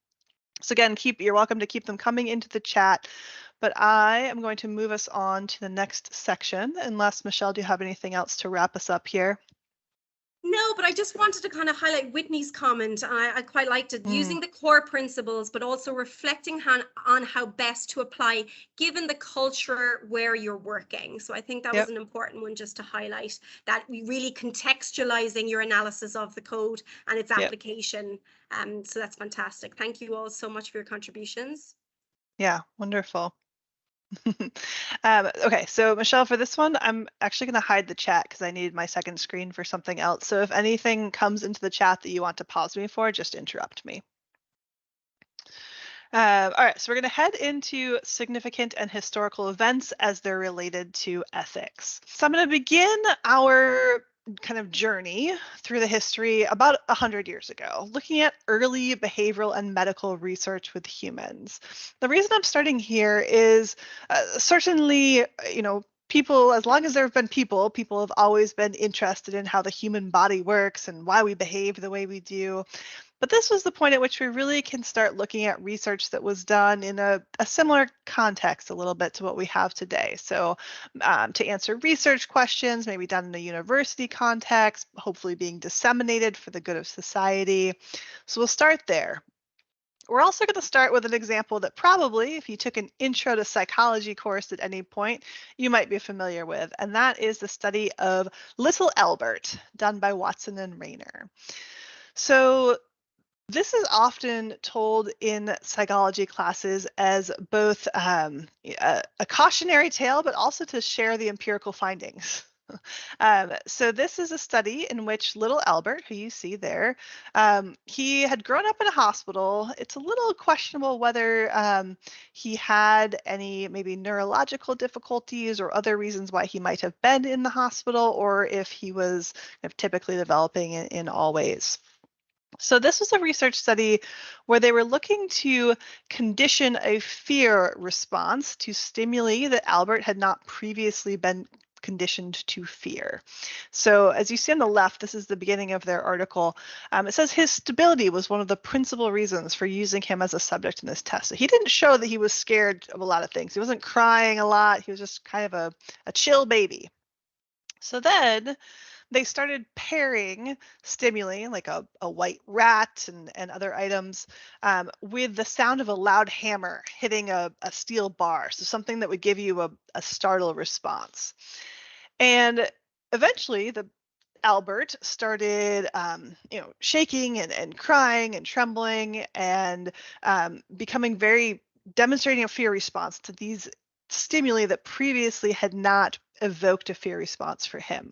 So again, you're welcome to keep them coming into the chat, but I am going to move us on to the next section. Unless, Michelle, do you have anything else to wrap us up here? No, but I just wanted to kind of highlight Whitney's comment. I quite liked it, using the core principles, but also reflecting on how best to apply given the culture where you're working. So I think that was an important one just to highlight, that we really contextualizing your analysis of the code and its application. So that's fantastic. Thank you all so much for your contributions. Yeah, wonderful. Okay, so Michelle, for this one, I'm actually going to hide the chat because I need my second screen for something else. So if anything comes into the chat that you want to pause me for, just interrupt me. All right, so we're going to head into significant and historical events as they're related to ethics. So I'm going to begin our kind of journey through the history about 100 years ago, looking at early behavioral and medical research with humans. The reason I'm starting here is certainly, people, as long as there have been people have always been interested in how the human body works and why we behave the way we do. But this was the point at which we really can start looking at research that was done in a similar context a little bit to what we have today. So to answer research questions, maybe done in a university context, hopefully being disseminated for the good of society. So we'll start there. We're also going to start with an example that probably, if you took an intro to psychology course at any point, you might be familiar with, and that is the study of Little Albert, done by Watson and Rayner. So this is often told in psychology classes as both a cautionary tale, but also to share the empirical findings. So this is a study in which little Albert, who you see there, he had grown up in a hospital. It's a little questionable whether he had any maybe neurological difficulties or other reasons why he might have been in the hospital, or if he was typically developing in all ways. So this was a research study where they were looking to condition a fear response to stimuli that Albert had not previously been conditioned to fear. So as you see on the left, this is the beginning of their article. It says his stability was one of the principal reasons for using him as a subject in this test. So he didn't show that he was scared of a lot of things. He wasn't crying a lot. He was just kind of a chill baby. So then they started pairing stimuli like a white rat and other items with the sound of a loud hammer hitting a steel bar. So something that would give you a startle response. And eventually Albert started, shaking and crying and trembling and demonstrating a fear response to these stimuli that previously had not evoked a fear response for him.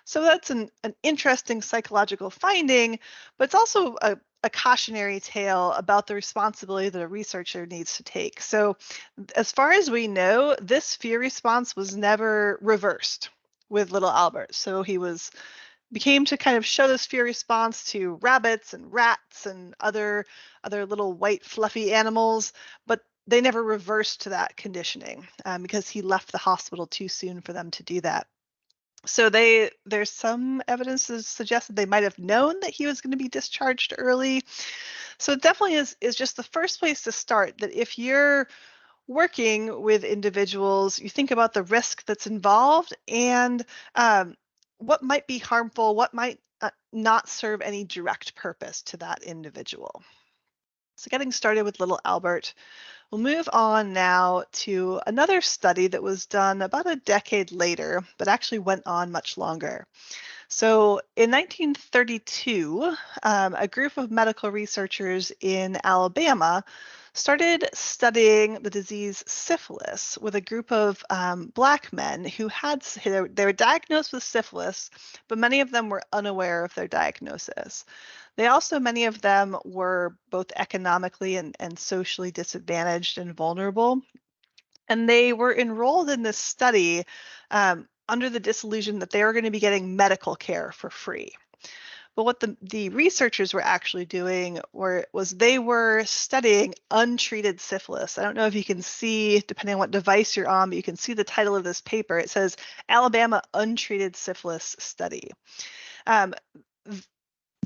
So that's an interesting psychological finding, but it's also a cautionary tale about the responsibility that a researcher needs to take. So as far as we know, this fear response was never reversed with little Albert. So he became to kind of show this fear response to rabbits and rats and other little white fluffy animals, but they never reversed to that conditioning because he left the hospital too soon for them to do that. So there's some evidence to suggest that they might have known that he was going to be discharged early. So it definitely is just the first place to start, that if you're working with individuals, you think about the risk that's involved and what might be harmful, what might not serve any direct purpose to that individual. So getting started with little Albert, we'll move on now to another study that was done about a decade later, but actually went on much longer. So in 1932, a group of medical researchers in Alabama started studying the disease syphilis with a group of Black men who they were diagnosed with syphilis, but many of them were unaware of their diagnosis. Many of them were both economically and socially disadvantaged and vulnerable. And they were enrolled in this study under the disillusion that they were going to be getting medical care for free. But what the researchers were actually doing was they were studying untreated syphilis. I don't know if you can see, depending on what device you're on, but you can see the title of this paper. It says Alabama Untreated Syphilis Study.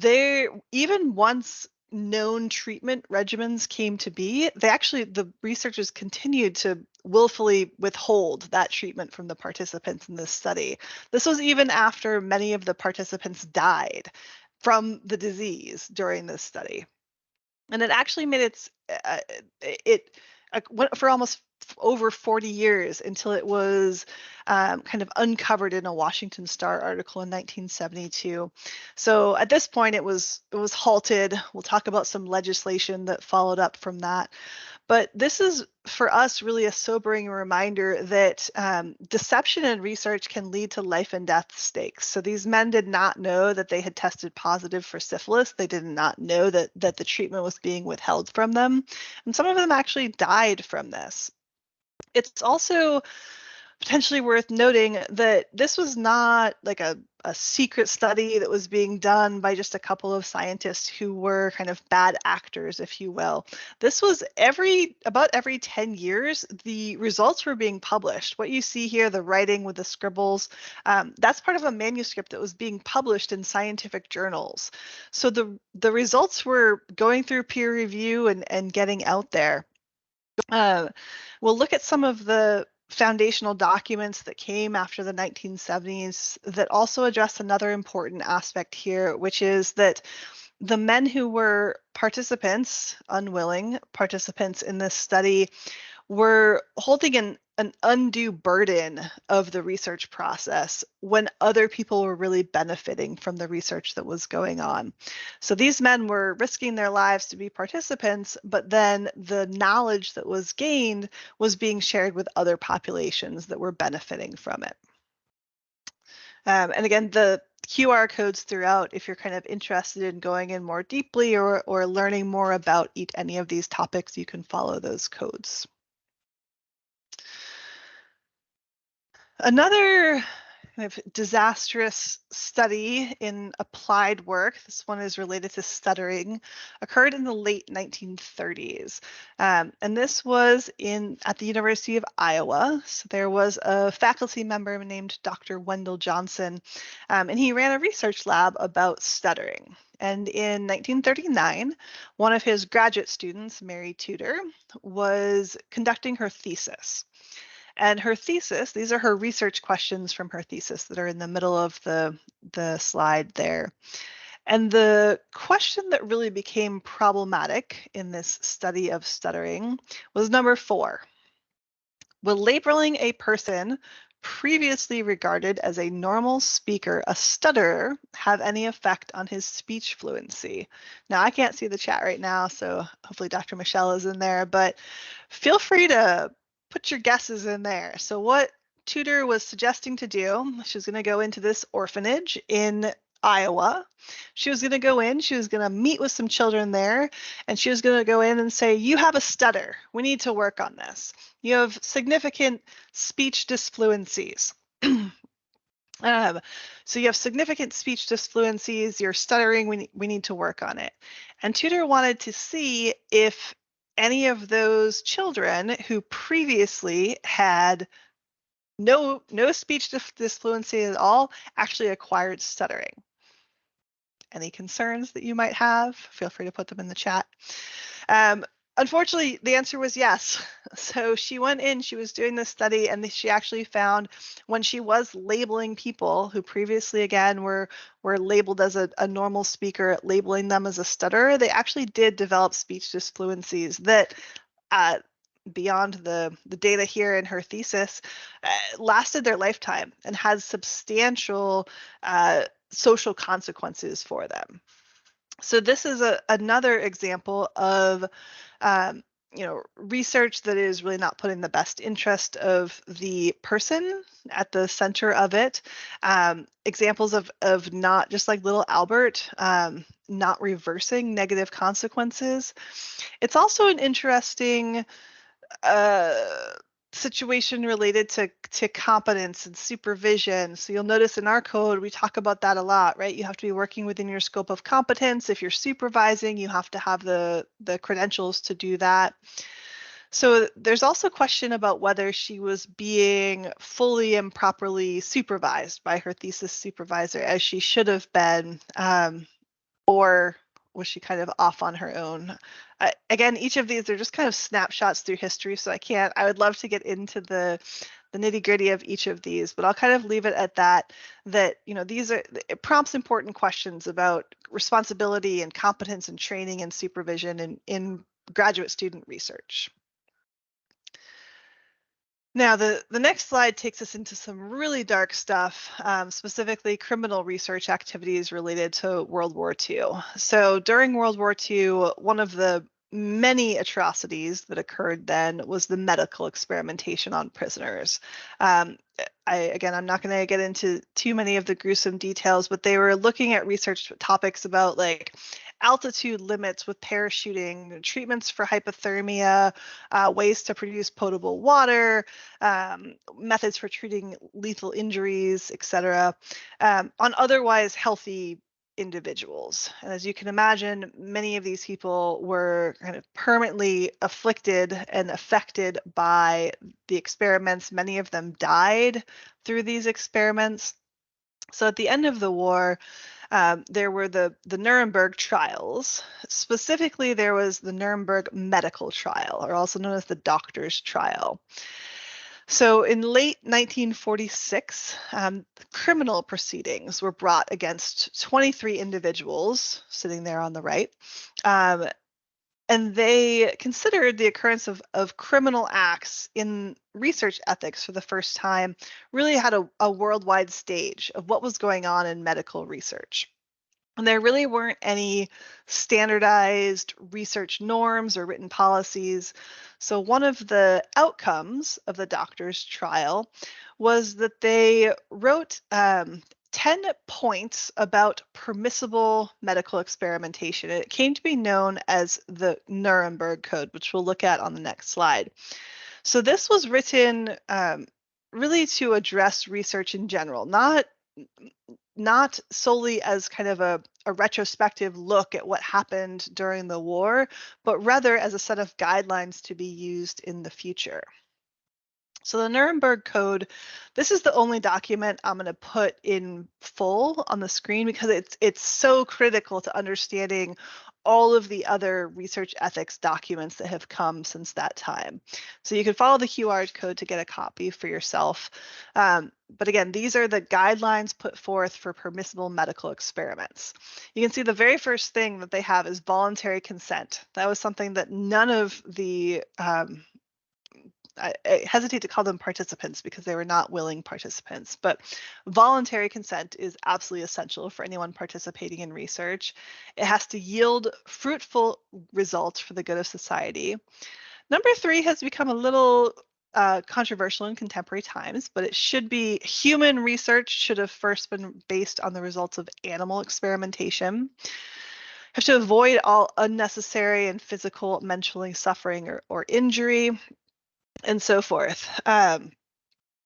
Even once known treatment regimens came to be, the researchers continued to willfully withhold that treatment from the participants in this study. This was even after many of the participants died from the disease during this study. And it actually made it went for almost over 40 years until it was kind of uncovered in a Washington Star article in 1972. So at this point, it was halted. We'll talk about some legislation that followed up from that. But this is, for us, really a sobering reminder that deception in research can lead to life and death stakes. So these men did not know that they had tested positive for syphilis. They did not know that the treatment was being withheld from them. And some of them actually died from this. It's also potentially worth noting that this was not like a secret study that was being done by just a couple of scientists who were kind of bad actors, if you will. This was about every 10 years, the results were being published. What you see here, the writing with the scribbles, that's part of a manuscript that was being published in scientific journals. So the results were going through peer review and getting out there. We'll look at some of the foundational documents that came after the 1970s that also address another important aspect here, which is that the men who were participants, unwilling participants in this study, were holding an undue burden of the research process when other people were really benefiting from the research that was going on. So these men were risking their lives to be participants, but then the knowledge that was gained was being shared with other populations that were benefiting from it. And again, the QR codes throughout, if you're kind of interested in going in more deeply or learning more about any of these topics, you can follow those codes. Another kind of disastrous study in applied work, this one is related to stuttering, occurred in the late 1930s. And this was at the University of Iowa. So there was a faculty member named Dr. Wendell Johnson, and he ran a research lab about stuttering. And in 1939, one of his graduate students, Mary Tudor, was conducting her thesis. And her thesis, these are her research questions from her thesis that are in the middle of the slide there. And the question that really became problematic in this study of stuttering was number 4. Will labeling a person previously regarded as a normal speaker a stutterer have any effect on his speech fluency? Now, I can't see the chat right now, so hopefully Dr. Michelle is in there, but feel free to put your guesses in there. So what Tudor was suggesting to do, she was going to go into this orphanage in Iowa. She was going to go in, she was going to meet with some children there, and she was going to go in and say, you have a stutter. We need to work on this. You have significant speech disfluencies. So you have significant speech disfluencies, you're stuttering, we need to work on it. And Tudor wanted to see if any of those children who previously had no speech disfluency at all actually acquired stuttering. Any concerns that you might have, feel free to put them in the chat. Unfortunately, the answer was yes. So she went in, she was doing this study, and she actually found when she was labeling people who previously, again, were labeled as a normal speaker, labeling them as a stutterer, they actually did develop speech disfluencies that, beyond the data here in her thesis, lasted their lifetime and had substantial social consequences for them. So this is another example of research that is really not putting the best interest of the person at the center of it. Examples of not, just like little Albert, not reversing negative consequences. It's also an interesting situation related to competence and supervision. So you'll notice in our code, we talk about that a lot, right? You have to be working within your scope of competence. If you're supervising, you have to have the credentials to do that. So there's also a question about whether she was being fully and properly supervised by her thesis supervisor as she should have been, or was she kind of off on her own? Again, each of these are just kind of snapshots through history, so I would love to get into the nitty gritty of each of these, but I'll kind of leave it at that, it prompts important questions about responsibility and competence and training and supervision in graduate student research. Now, the next slide takes us into some really dark stuff, specifically criminal research activities related to World War II. So during World War II, one of the many atrocities that occurred then was the medical experimentation on prisoners. I'm not going to get into too many of the gruesome details, but they were looking at research topics about like altitude limits with parachuting, treatments for hypothermia, ways to produce potable water, methods for treating lethal injuries, etc., on otherwise healthy individuals. And as you can imagine, many of these people were kind of permanently afflicted and affected by the experiments. Many of them died through these experiments. So at the end of the war, there were the Nuremberg trials. Specifically, there was the Nuremberg medical trial, or also known as the doctor's trial. So in late 1946, criminal proceedings were brought against 23 individuals sitting there on the right. And they considered the occurrence of criminal acts in research ethics for the first time, really had a worldwide stage of what was going on in medical research. And there really weren't any standardized research norms or written policies. So one of the outcomes of the doctor's trial was that they wrote 10 points about permissible medical experimentation. It came to be known as the Nuremberg Code, which we'll look at on the next slide. So this was written really to address research in general, not solely as kind of a retrospective look at what happened during the war, but rather as a set of guidelines to be used in the future. So the Nuremberg Code, this is the only document I'm going to put in full on the screen because it's so critical to understanding all of the other research ethics documents that have come since that time. So you can follow the QR code to get a copy for yourself. But again, these are the guidelines put forth for permissible medical experiments. You can see the very first thing that they have is voluntary consent. That was something that none of the I hesitate to call them participants because they were not willing participants, but voluntary consent is absolutely essential for anyone participating in research. It has to yield fruitful results for the good of society. Number 3 has become a little controversial in contemporary times, but it should be human research should have first been based on the results of animal experimentation. Have to avoid all unnecessary and physical, mentally suffering or injury, and so forth.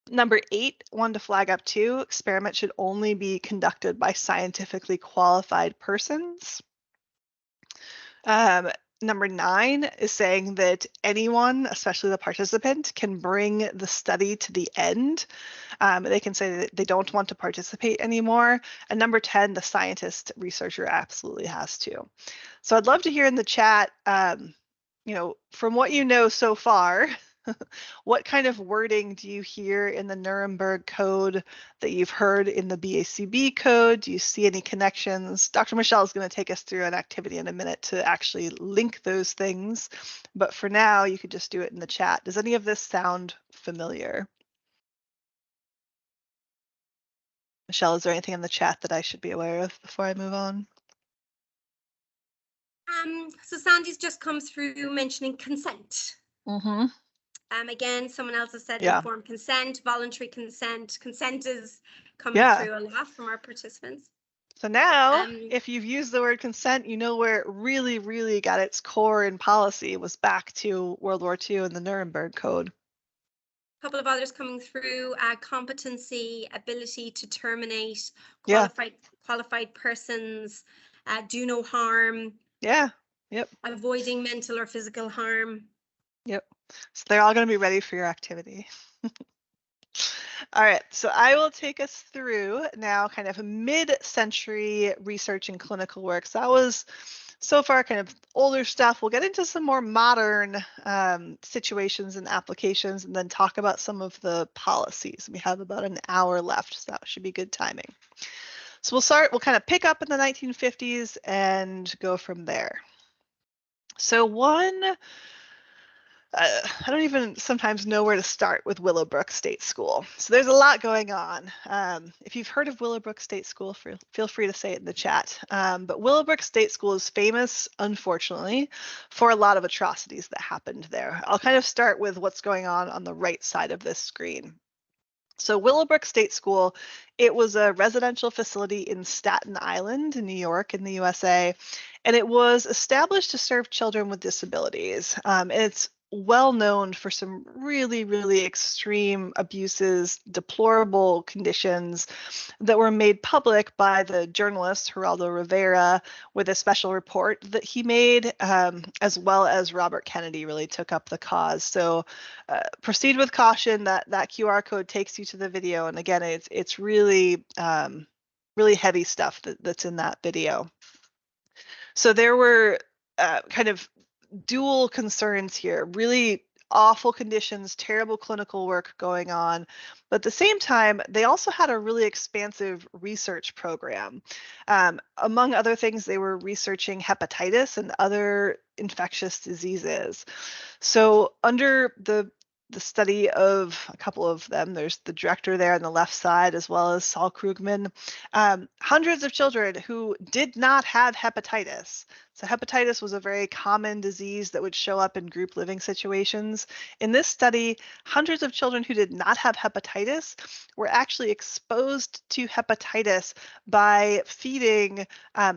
Number 8, one to flag up too, experiments should only be conducted by scientifically qualified persons. Number 9 is saying that anyone, especially the participant, can bring the study to the end. They can say that they don't want to participate anymore. And number 10, the scientist researcher absolutely has to. So I'd love to hear in the chat from what you know so far, what kind of wording do you hear in the Nuremberg Code that you've heard in the BACB Code? Do you see any connections? Dr. Michelle is going to take us through an activity in a minute to actually link those things. But for now, you could just do it in the chat. Does any of this sound familiar? Michelle, is there anything in the chat that I should be aware of before I move on? So Sandy's just come through mentioning consent. Mm-hmm. Again, someone else has said Yeah. informed consent, voluntary consent. Consent is coming through a lot from our participants. So now, if you've used the word consent, you know where it really, really got its core in policy was back to World War II and the Nuremberg Code. A couple of others coming through, competency, ability to terminate, qualified persons, do no harm. Yeah, yep. Avoiding mental or physical harm. Yep, so they're all going to be ready for your activity. All right, so I will take us through now kind of mid-century research and clinical work. So that was so far kind of older stuff. We'll get into some more modern situations and applications and then talk about some of the policies. We have about an hour left, so that should be good timing. So we'll kind of pick up in the 1950s and go from there. So I don't even sometimes know where to start with Willowbrook State School. So there's a lot going on. If you've heard of Willowbrook State School, feel free to say it in the chat. But Willowbrook State School is famous, unfortunately, for a lot of atrocities that happened there. I'll kind of start with what's going on the right side of this screen. So Willowbrook State School, it was a residential facility in Staten Island in New York in the USA, and it was established to serve children with disabilities. It's well known for some really, really extreme abuses, deplorable conditions that were made public by the journalist Geraldo Rivera with a special report that he made, as well as Robert Kennedy really took up the cause. So proceed with caution. That QR code takes you to the video. And again, it's really, really heavy stuff that's in that video. So there were kind of dual concerns here, really awful conditions, terrible clinical work going on. But at the same time, they also had a really expansive research program. Among other things, they were researching hepatitis and other infectious diseases. So under the study of a couple of them, there's the director there on the left side, as well as Saul Krugman, hundreds of children who did not have hepatitis. So hepatitis was a very common disease that would show up in group living situations. In this study, hundreds of children who did not have hepatitis were actually exposed to hepatitis by feeding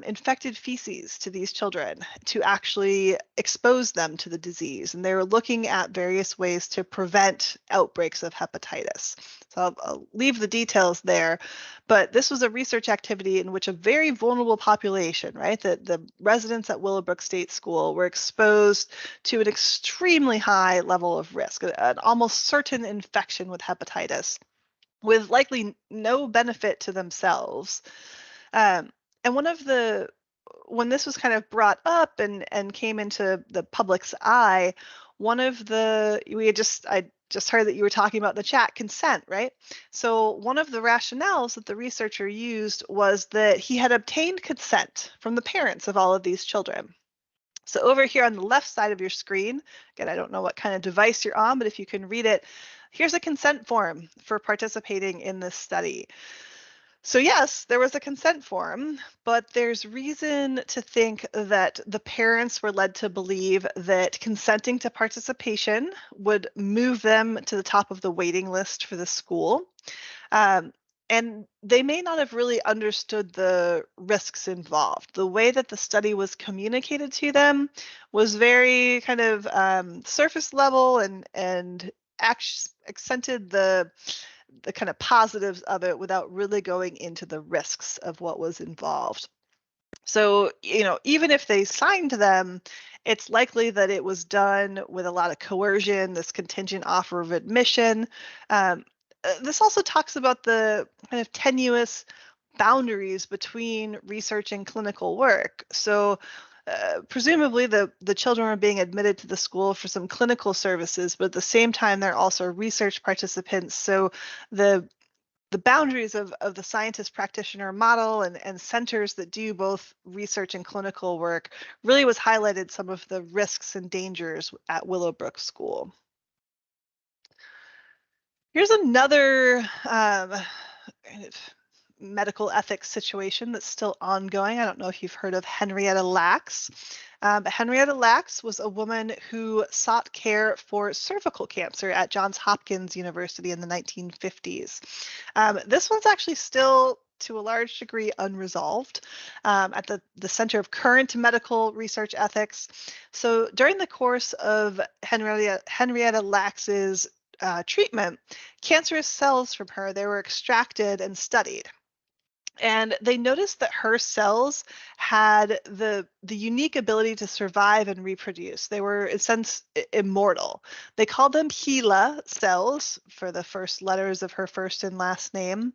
infected feces to these children to actually expose them to the disease. And they were looking at various ways to prevent outbreaks of hepatitis. So I'll leave the details there, but this was a research activity in which a very vulnerable population, right, the residents at Willowbrook State School were exposed to an extremely high level of risk, an almost certain infection with hepatitis, with likely no benefit to themselves. And when this was kind of brought up and came into the public's eye, I just heard that you were talking about in the chat, consent, right? So one of the rationales that the researcher used was that he had obtained consent from the parents of all of these children. So over here on the left side of your screen, again, I don't know what kind of device you're on, but if you can read it, here's a consent form for participating in this study. So yes, there was a consent form, but there's reason to think that the parents were led to believe that consenting to participation would move them to the top of the waiting list for the school. And they may not have really understood the risks involved. The way that the study was communicated to them was very kind of surface level and accented the kind of positives of it without really going into the risks of what was involved. So, even if they signed them, it's likely that it was done with a lot of coercion, this contingent offer of admission. This also talks about the kind of tenuous boundaries between research and clinical work. So presumably the children were being admitted to the school for some clinical services, but at the same time, they're also research participants. So the boundaries of the scientist practitioner model and centers that do both research and clinical work really was highlighted some of the risks and dangers at Willowbrook School. Here's another kind of medical ethics situation that's still ongoing. I don't know if you've heard of Henrietta Lacks. But Henrietta Lacks was a woman who sought care for cervical cancer at Johns Hopkins University in the 1950s. This one's actually still, to a large degree, unresolved at the center of current medical research ethics. So during the course of Henrietta Lacks's treatment, cancerous cells from her, they were extracted and studied. And they noticed that her cells had the unique ability to survive and reproduce. They were, in a sense, immortal. They called them HeLa cells for the first letters of her first and last name.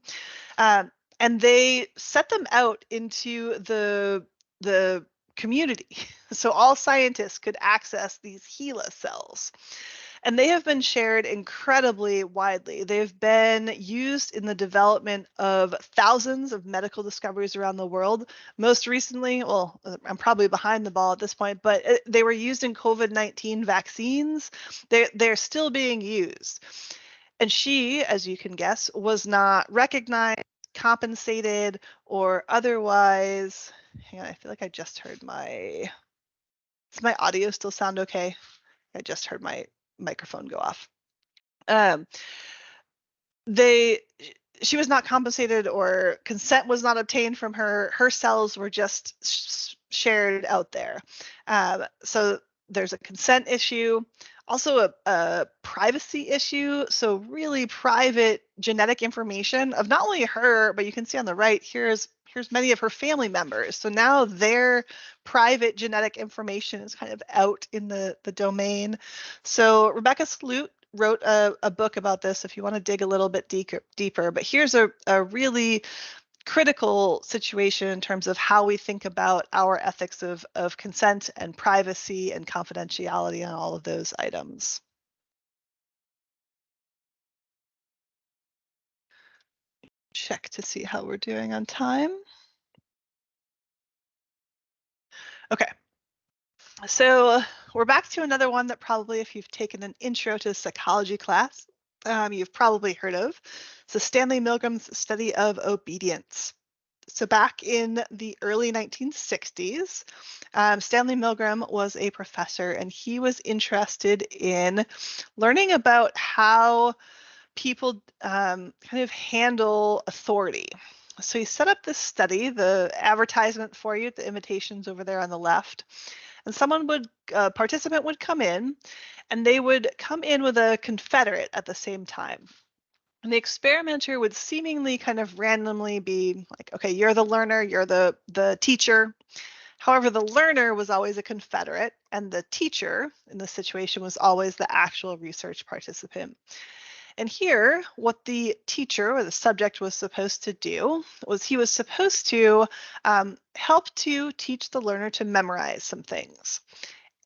And they set them out into the community. So all scientists could access these HeLa cells. And they have been shared incredibly widely. They've been used in the development of thousands of medical discoveries around the world. Most recently, well, I'm probably behind the ball at this point, but they were used in COVID-19 vaccines. They're still being used. And she, as you can guess, was not recognized, compensated, or otherwise. Hang on, I feel like I just heard does my audio still sound okay? I just heard my microphone go off. She was not compensated, or consent was not obtained from her. Her cells were just shared out there. So there's a consent issue, also a privacy issue. So really private genetic information of not only her, but you can see on the right, here's many of her family members. So now their private genetic information is kind of out in the domain. So Rebecca Sloot wrote a book about this if you want to dig a little bit deeper. But here's a really critical situation in terms of how we think about our ethics of consent and privacy and confidentiality and all of those items. Check to see how we're doing on time. Okay, so we're back to another one that probably, if you've taken an intro to psychology class, you've probably heard of. So Stanley Milgram's study of obedience. So back in the early 1960s, Stanley Milgram was a professor, and he was interested in learning about how people kind of handle authority. So he set up this study, the advertisement for you, the invitations over there on the left, and a participant would come in, and they would come in with a confederate at the same time. And the experimenter would seemingly kind of randomly be like, okay, you're the learner, you're the teacher. However, the learner was always a confederate, and the teacher in this situation was always the actual research participant. And here, what the teacher or the subject was supposed to do was he was supposed to help to teach the learner to memorize some things.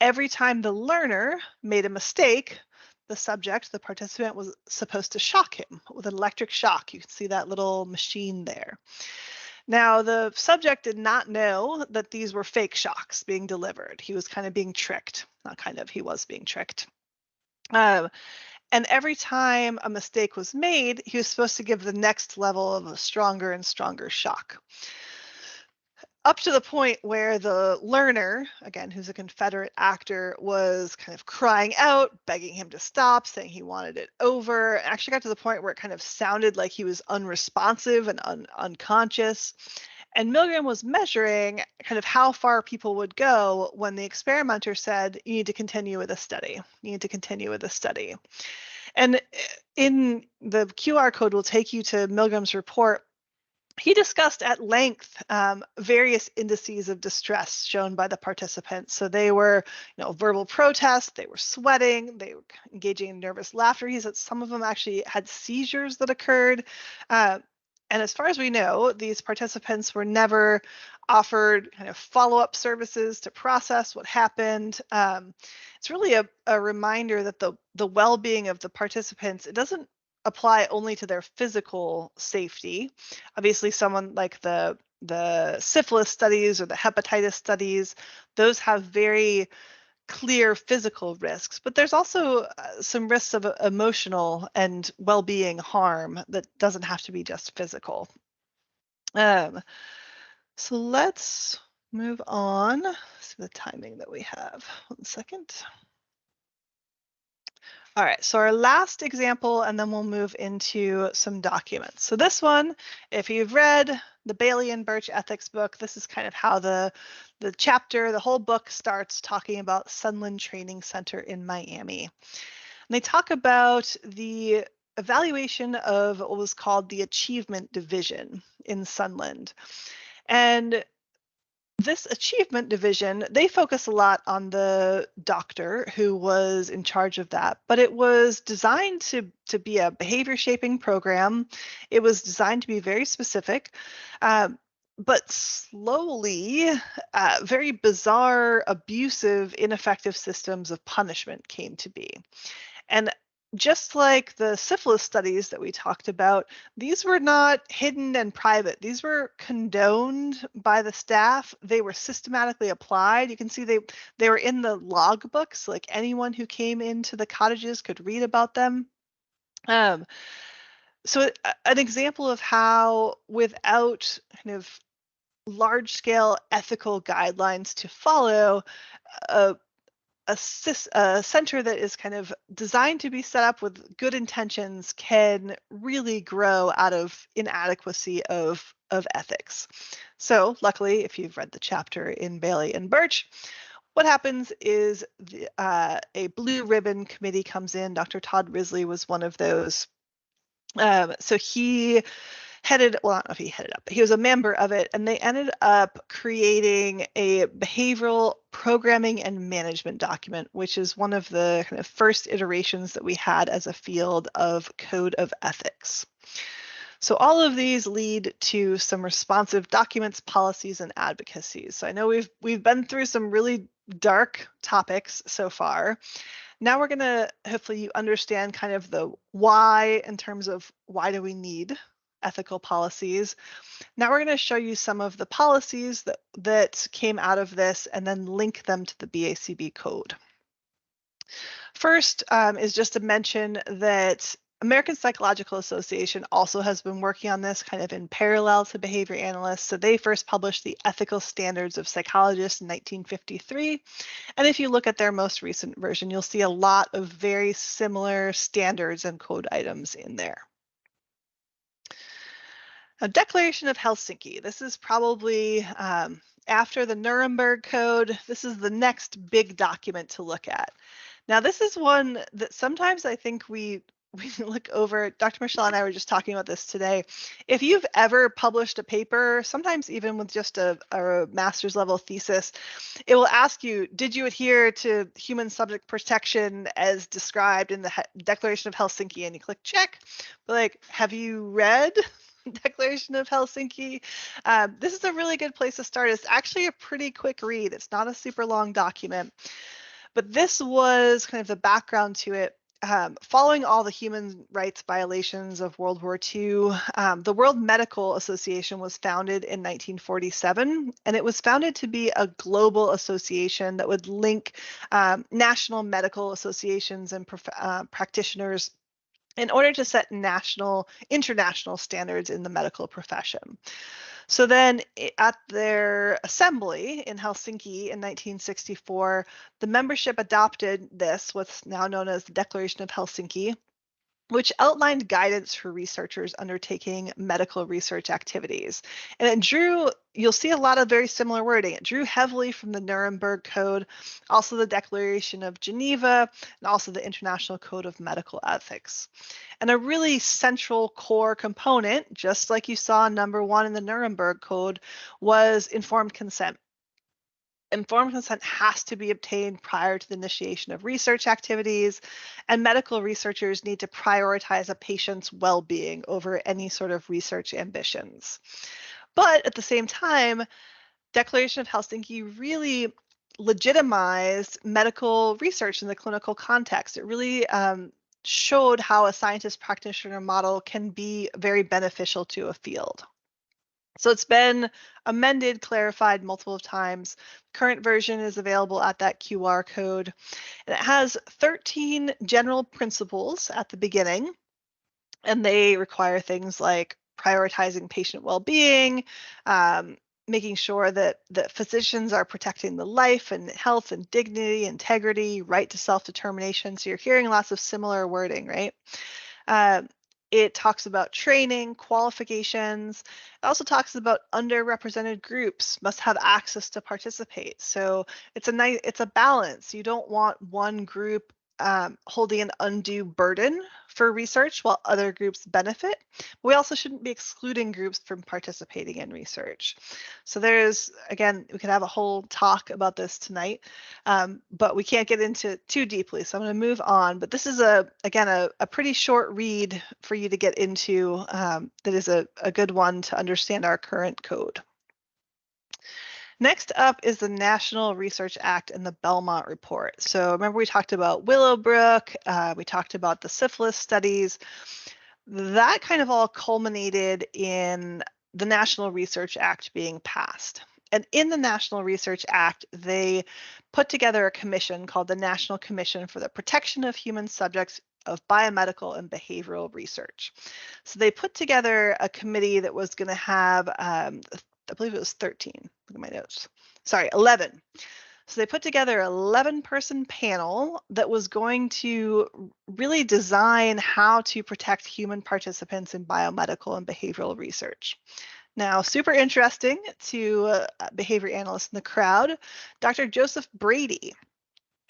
Every time the learner made a mistake, the subject, the participant, was supposed to shock him with an electric shock. You can see that little machine there. Now, the subject did not know that these were fake shocks being delivered. He was kind of being tricked. Not kind of, he was being tricked. And every time a mistake was made, he was supposed to give the next level of a stronger and stronger shock. Up to the point where the learner, again, who's a Confederate actor, was kind of crying out, begging him to stop, saying he wanted it over. It actually got to the point where it kind of sounded like he was unresponsive and unconscious. And Milgram was measuring kind of how far people would go when the experimenter said, you need to continue with the study. You need to continue with the study. And in the QR code will take you to Milgram's report. He discussed at length various indices of distress shown by the participants. So they were, verbal protest, they were sweating, they were engaging in nervous laughter. He said some of them actually had seizures that occurred. And as far as we know, these participants were never offered kind of follow-up services to process what happened. It's really a reminder that the well-being of the participants, it doesn't apply only to their physical safety. Obviously, someone like the syphilis studies or the hepatitis studies, those have very clear physical risks, but there's also some risks of emotional and well-being harm that doesn't have to be just physical. So let's move on to the timing that we have. 1 second. All right, so our last example, and then we'll move into some documents. So this one, if you've read the Bailey and Birch ethics book, this is kind of how the chapter, the whole book starts talking about Sunland Training Center in Miami. And they talk about the evaluation of what was called the Achievement Division in Sunland. And this Achievement Division, they focus a lot on the doctor who was in charge of that, but it was designed to be a behavior shaping program. It was designed to be very specific, but slowly, very bizarre, abusive, ineffective systems of punishment came to be. And just like the syphilis studies that we talked about, these were not hidden and private. These were condoned by the staff. They were systematically applied. You can see they were in the log books, like anyone who came into the cottages could read about them. So an example of how, without kind of large-scale ethical guidelines to follow, a center that is kind of designed to be set up with good intentions can really grow out of inadequacy of ethics. So luckily, if you've read the chapter in Bailey and Birch, what happens is a blue ribbon committee comes in. Dr. Todd Risley was one of those. So he headed, well, I don't know if he headed up, but he was a member of it, and they ended up creating a behavioral programming and management document, which is one of the kind of first iterations that we had as a field of code of ethics. So all of these lead to some responsive documents, policies, and advocacies. So I know we've been through some really dark topics so far. Now we're going to, hopefully you understand kind of the why in terms of why do we need ethical policies. Now we're going to show you some of the policies that came out of this and then link them to the BACB code. First is just to mention that American Psychological Association also has been working on this kind of in parallel to Behavior Analysts. So they first published the Ethical Standards of Psychologists in 1953. And if you look at their most recent version, you'll see a lot of very similar standards and code items in there. A Declaration of Helsinki. This is probably after the Nuremberg Code. This is the next big document to look at. Now, this is one that sometimes I think we look over. Dr. Michelle and I were just talking about this today. If you've ever published a paper, sometimes even with just a master's level thesis, it will ask you, did you adhere to human subject protection as described in the Declaration of Helsinki? And you click check. But like, have you read Declaration of Helsinki? This is a really good place to start. It's actually a pretty quick read. It's not a super long document, but this was kind of the background to it. Following all the human rights violations of World War II, the World Medical Association was founded in 1947, and it was founded to be a global association that would link national medical associations and practitioners in order to set international standards in the medical profession. So then at their assembly in Helsinki in 1964, the membership adopted this, what's now known as the Declaration of Helsinki, which outlined guidance for researchers undertaking medical research activities. And it drew, you'll see a lot of very similar wording. It drew heavily from the Nuremberg Code, also the Declaration of Geneva, and also the International Code of Medical Ethics. And a really central core component, just like you saw number 1 in the Nuremberg Code, was informed consent. Informed consent has to be obtained prior to the initiation of research activities, and medical researchers need to prioritize a patient's well-being over any sort of research ambitions. But at the same time, Declaration of Helsinki really legitimized medical research in the clinical context. It really showed how a scientist practitioner model can be very beneficial to a field. So it's been amended, clarified multiple times. Current version is available at that QR code. And it has 13 general principles at the beginning, and they require things like prioritizing patient well-being, making sure that physicians are protecting the life and health and dignity, integrity, right to self-determination. So you're hearing lots of similar wording, right? It talks about training, qualifications. It also talks about underrepresented groups must have access to participate. So it's a balance. You don't want one group holding an undue burden for research while other groups benefit. We also shouldn't be excluding groups from participating in research. So there's, again, we could have a whole talk about this tonight, but we can't get into too deeply. So I'm going to move on. But this is, again, a pretty short read for you to get into that is a good one to understand our current code. Next up is the National Research Act and the Belmont Report. So remember we talked about Willowbrook, we talked about the syphilis studies. That kind of all culminated in the National Research Act being passed. And in the National Research Act, they put together a commission called the National Commission for the Protection of Human Subjects of Biomedical and Behavioral Research. So they put together a committee that was going to have I believe it was 13. Look at my notes. Sorry, 11. So they put together an 11-person panel that was going to really design how to protect human participants in biomedical and behavioral research. Now, super interesting to behavior analysts in the crowd, Dr. Joseph Brady,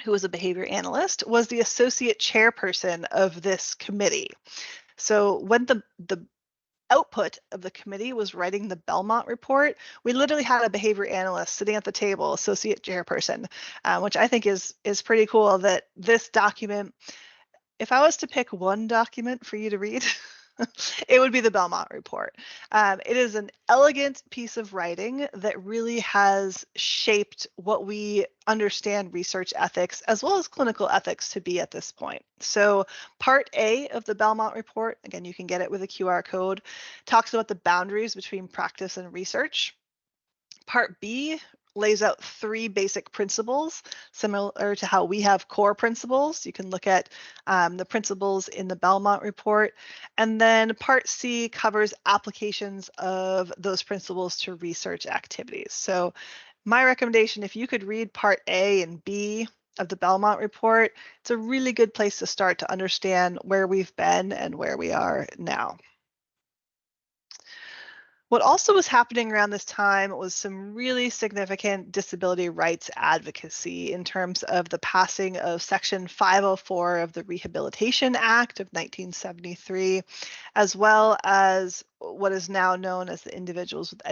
who was a behavior analyst, was the associate chairperson of this committee. So when the output of the committee was writing the Belmont report, we literally had a behavior analyst sitting at the table, associate chairperson, which I think is pretty cool that this document, if I was to pick one document for you to read, it would be the Belmont report. It is an elegant piece of writing that really has shaped what we understand research ethics as well as clinical ethics to be at this point. So part A of the Belmont report, again, you can get it with a QR code, talks about the boundaries between practice and research. Part B lays out 3 basic principles, similar to how we have core principles. You can look at the principles in the Belmont report. And then part C covers applications of those principles to research activities. So my recommendation, if you could read part A and B of the Belmont report, it's a really good place to start to understand where we've been and where we are now. What also was happening around this time was some really significant disability rights advocacy in terms of the passing of Section 504 of the Rehabilitation Act of 1973, as well as what is now known as the Individuals with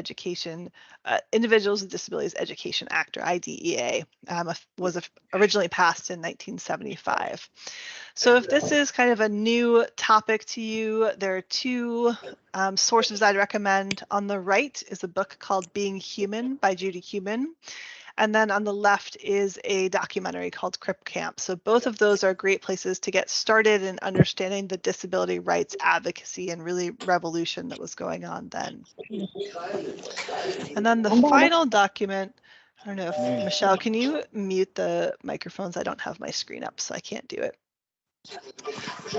Disabilities Education Act, or IDEA, was originally passed in 1975. So if this is kind of a new topic to you, there are 2 sources I'd recommend. On the right is a book called Being Human by Judy Heumann. And then on the left is a documentary called Crip Camp. So both of those are great places to get started in understanding the disability rights advocacy and really revolution that was going on then. And then the final document, I don't know if, Michelle, can you mute the microphones? I don't have my screen up, so I can't do it.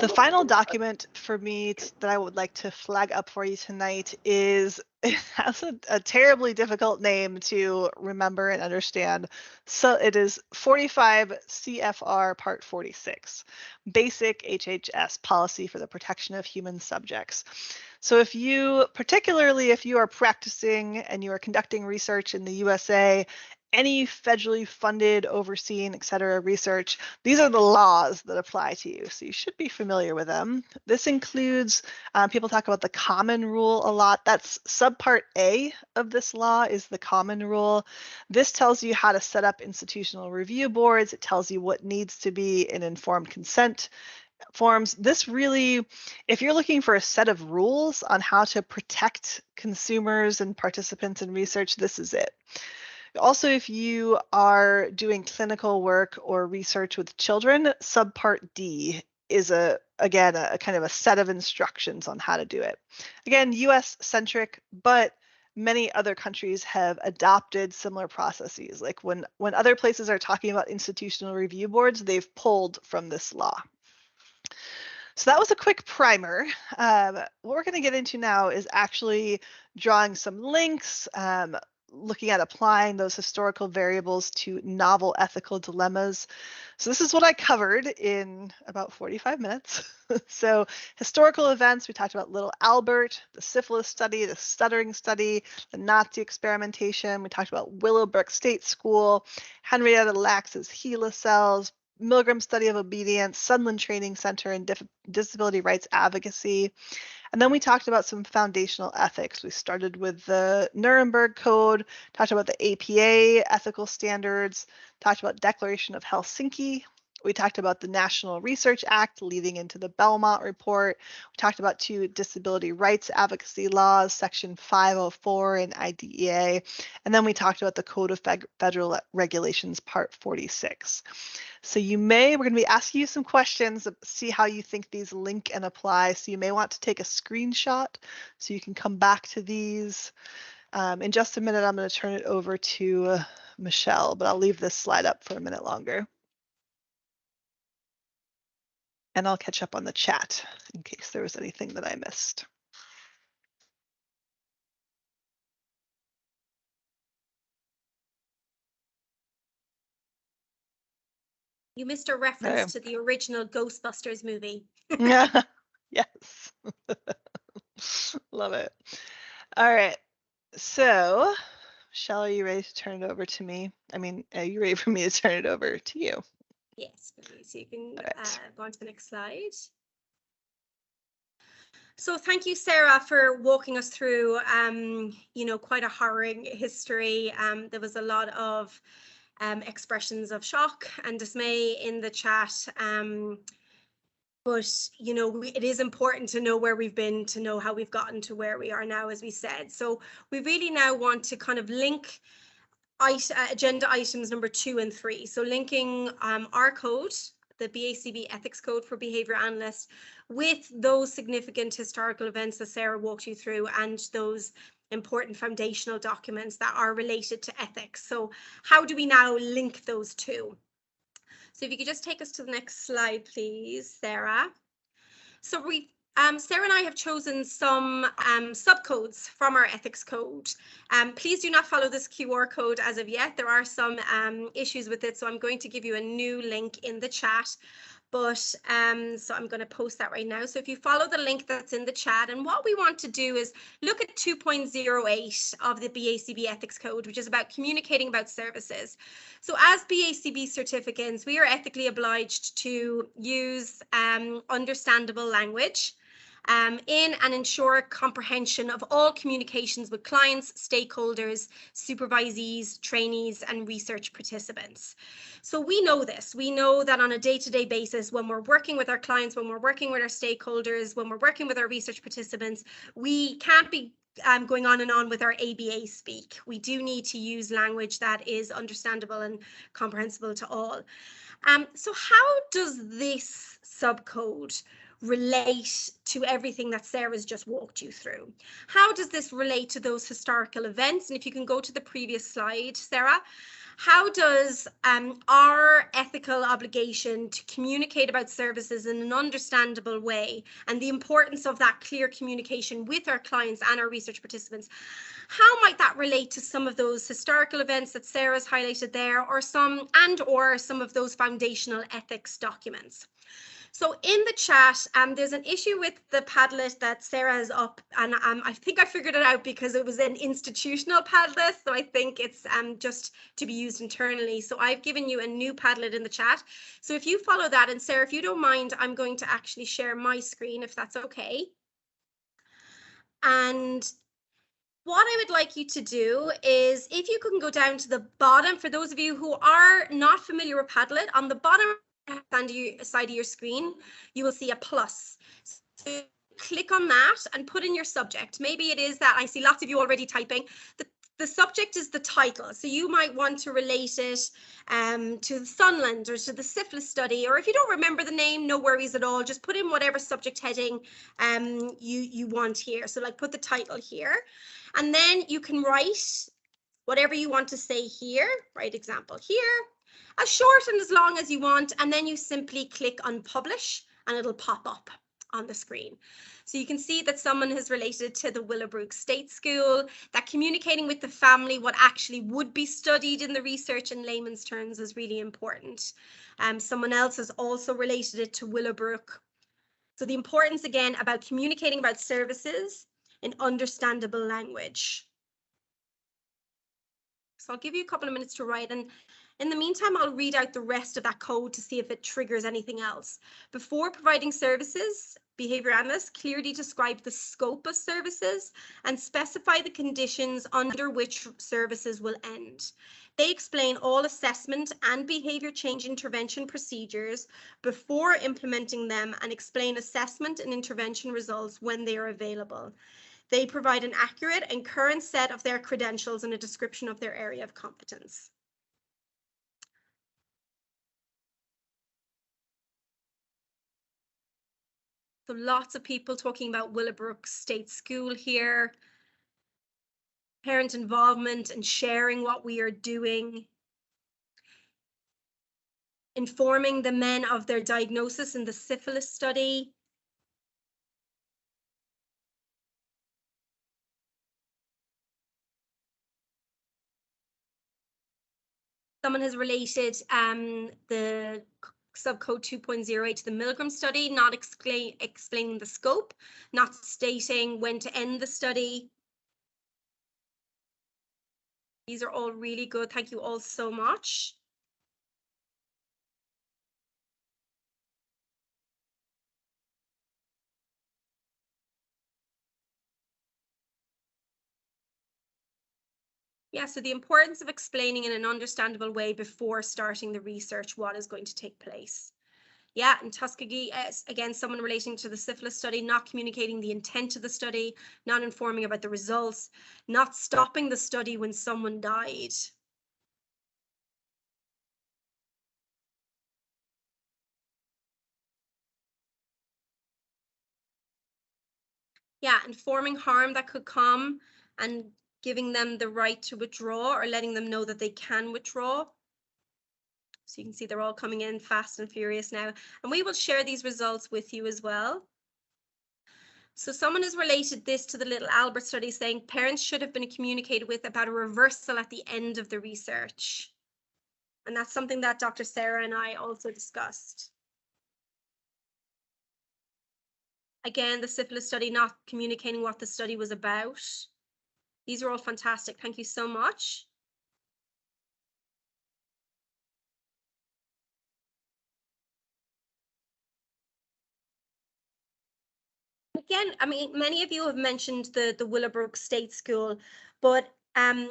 The final document for me that I would like to flag up for you tonight is, it has a terribly difficult name to remember and understand. So it is 45 CFR Part 46, Basic HHS Policy for the Protection of Human Subjects. So particularly if you are practicing and you are conducting research in the USA any federally funded, overseen, etc. research, these are the laws that apply to you. So you should be familiar with them. This includes, people talk about the common rule a lot. That's subpart A of this law is the common rule. This tells you how to set up institutional review boards. It tells you what needs to be in informed consent forms. This really, if you're looking for a set of rules on how to protect consumers and participants in research, this is it. Also, if you are doing clinical work or research with children, subpart D is again a kind of a set of instructions on how to do it. Again, US centric, but many other countries have adopted similar processes. Like when other places are talking about institutional review boards, they've pulled from this law. So that was a quick primer. What we're going to get into now is actually drawing some links, looking at applying those historical variables to novel ethical dilemmas. So this is what I covered in about 45 minutes. So historical events, we talked about Little Albert, the syphilis study, the stuttering study, the Nazi experimentation. We talked about Willowbrook State School, Henrietta Lacks' HeLa cells, Milgram study of obedience, Sunland Training Center, and disability rights advocacy. And then we talked about some foundational ethics. We started with the Nuremberg Code, talked about the APA ethical standards, talked about Declaration of Helsinki. We talked about the National Research Act leading into the Belmont Report. We talked about 2 disability rights advocacy laws, Section 504 in IDEA. And then we talked about the Code of Federal Regulations, Part 46. So we're going to be asking you some questions, see how you think these link and apply. So you may want to take a screenshot so you can come back to these. In just a minute, I'm going to turn it over to Michelle, but I'll leave this slide up for a minute longer. And I'll catch up on the chat in case there was anything that I missed. You missed a reference to the original Ghostbusters movie. Yeah. Yes. Love it. All right. So, Michelle, are you ready to turn it over to me? I mean, are you ready for me to turn it over to you? Yes, please. So you can go on to the next slide. So thank you, Sarah, for walking us through, quite a harrowing history. There was a lot of expressions of shock and dismay in the chat. But, it is important to know where we've been, to know how we've gotten to where we are now, as we said. So we really now want to kind of link agenda items number 2 and 3. So linking our code, the BACB Ethics Code for Behavior Analysts, with those significant historical events that Sarah walked you through and those important foundational documents that are related to ethics. So how do we now link those two? So if you could just take us to the next slide, please, Sarah. So Sarah and I have chosen some subcodes from our ethics code. Please do not follow this QR code as of yet. There are some issues with it, so I'm going to give you a new link in the chat. But so I'm going to post that right now. So if you follow the link that's in the chat, and what we want to do is look at 2.08 of the BACB Ethics Code, which is about communicating about services. So as BACB certificates, we are ethically obliged to use understandable language in and ensure comprehension of all communications with clients, stakeholders, supervisees, trainees, and research participants. So we know this. We know that on a day-to-day basis, when we're working with our clients, when we're working with our stakeholders, when we're working with our research participants, we can't be going on and on with our ABA speak. We do need to use language that is understandable and comprehensible to all. So how does this subcode relate to everything that Sarah's just walked you through? How does this relate to those historical events? And if you can go to the previous slide, Sarah, how does our ethical obligation to communicate about services in an understandable way and the importance of that clear communication with our clients and our research participants, how might that relate to some of those historical events that Sarah's highlighted there, or some of those foundational ethics documents? So in the chat, there's an issue with the Padlet that Sarah is up, and I think I figured it out because it was an institutional Padlet, so I think it's just to be used internally. So I've given you a new Padlet in the chat. So if you follow that, and Sarah, if you don't mind, I'm going to actually share my screen, if that's okay. And what I would like you to do is, if you can go down to the bottom, for those of you who are not familiar with Padlet, on the bottom side of your screen, you will see a plus. So click on that and put in your subject. Maybe it is that I see lots of you already typing. The subject is the title, so you might want to relate it to the Sunland or to the syphilis study, or if you don't remember the name, no worries at all. Just put in whatever subject heading you want here. So like put the title here, and then you can write whatever you want to say here. Write example here, as short and as long as you want, and then you simply click on publish and it'll pop up on the screen. So you can see that someone has related to the Willowbrook State School, that communicating with the family what actually would be studied in the research in layman's terms is really important. Someone else has also related it to Willowbrook. So the importance again about communicating about services in understandable language. So I'll give you a couple of minutes to write, and in the meantime, I'll read out the rest of that code to see if it triggers anything else. Before providing services, behavior analysts clearly describe the scope of services and specify the conditions under which services will end. They explain all assessment and behavior change intervention procedures before implementing them and explain assessment and intervention results when they are available. They provide an accurate and current set of their credentials and a description of their area of competence. So lots of people talking about Willowbrook State School here. Parent involvement and sharing what we are doing. Informing the men of their diagnosis in the syphilis study. Someone has related the subcode 2.08 to the Milgram study, not explaining the scope, not stating when to end the study. These are all really good. Thank you all so much. Yeah, so the importance of explaining in an understandable way before starting the research what is going to take place. Yeah, and Tuskegee, again, someone relating to the syphilis study, not communicating the intent of the study, not informing about the results, not stopping the study when someone died. Yeah, informing harm that could come and giving them the right to withdraw or letting them know that they can withdraw. So you can see they're all coming in fast and furious now. And we will share these results with you as well. So someone has related this to the Little Albert study, saying parents should have been communicated with about a reversal at the end of the research. And that's something that Dr. Sarah and I also discussed. Again, the syphilis study, not communicating what the study was about. These are all fantastic. Thank you so much. Again, I mean, many of you have mentioned the Willowbrook State School, but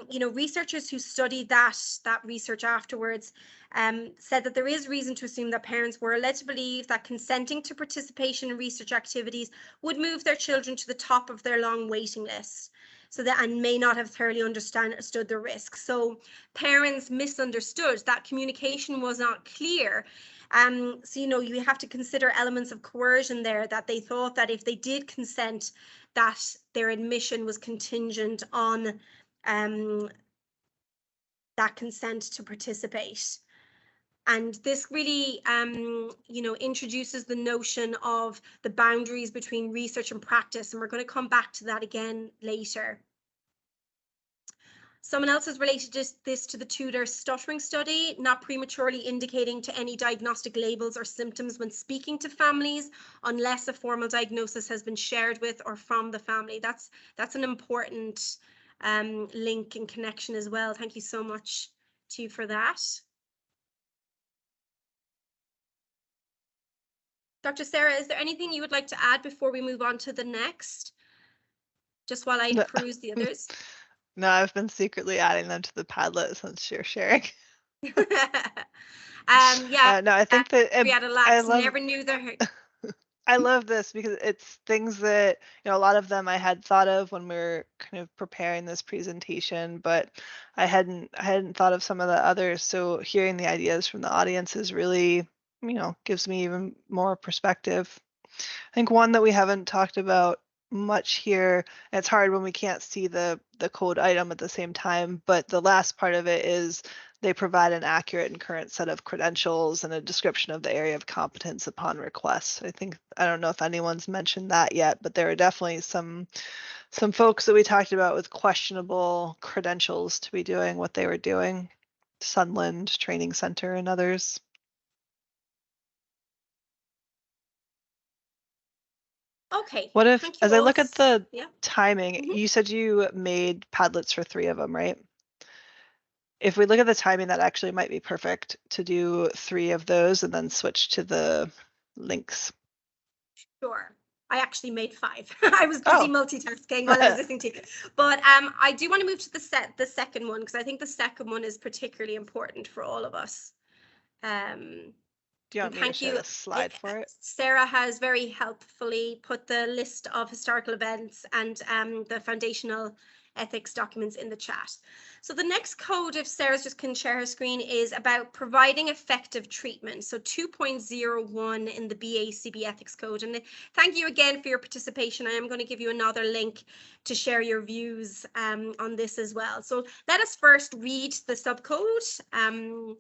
you know, researchers who studied that research afterwards said that there is reason to assume that parents were led to believe that consenting to participation in research activities would move their children to the top of their long waiting list. So that, and may not have thoroughly understood the risks. So parents misunderstood, that communication was not clear. So, you know, you have to consider elements of coercion there, that they thought that if they did consent, that their admission was contingent on that consent to participate. And this really, you know, introduces the notion of the boundaries between research and practice. And we're going to come back to that again later. Someone else has related this to the Tudor stuttering study, not prematurely indicating to any diagnostic labels or symptoms when speaking to families unless a formal diagnosis has been shared with or from the family. That's an important link and connection as well. Thank you so much to you for that. Dr. Sarah, is there anything you would like to add before we move on to the next? Just while I peruse the others. No, I've been secretly adding them to the Padlet since you're sharing. Yeah. No, I think that Henrietta Lacks never knew that. I love this because it's things that, you know, a lot of them I had thought of when we were kind of preparing this presentation, but I hadn't thought of some of the others. So hearing the ideas from the audience is really, you know, gives me even more perspective. I think one that we haven't talked about much here, and it's hard when we can't see the code item at the same time, but the last part of it is they provide an accurate and current set of credentials and a description of the area of competence upon request. I don't know if anyone's mentioned that yet, but there are definitely some folks that we talked about with questionable credentials to be doing what they were doing. Sunland Training Center and others. Okay. What if, as I look at the timing, Mm-hmm. you said you made Padlets for 3 of them, right? If we look at the timing, that actually might be perfect to do 3 of those and then switch to the links. Sure. I actually made 5. I was busy multitasking while I was listening to you. But I do want to move to the second one, because I think the second one is particularly important for all of us. Do you want me to share the slide for it? Sarah has very helpfully put the list of historical events and the foundational ethics documents in the chat. So the next code, if Sarah just can share her screen, is about providing effective treatment. So 2.01 in the BACB Ethics Code. And thank you again for your participation. I am going to give you another link to share your views on this as well. So let us first read the subcode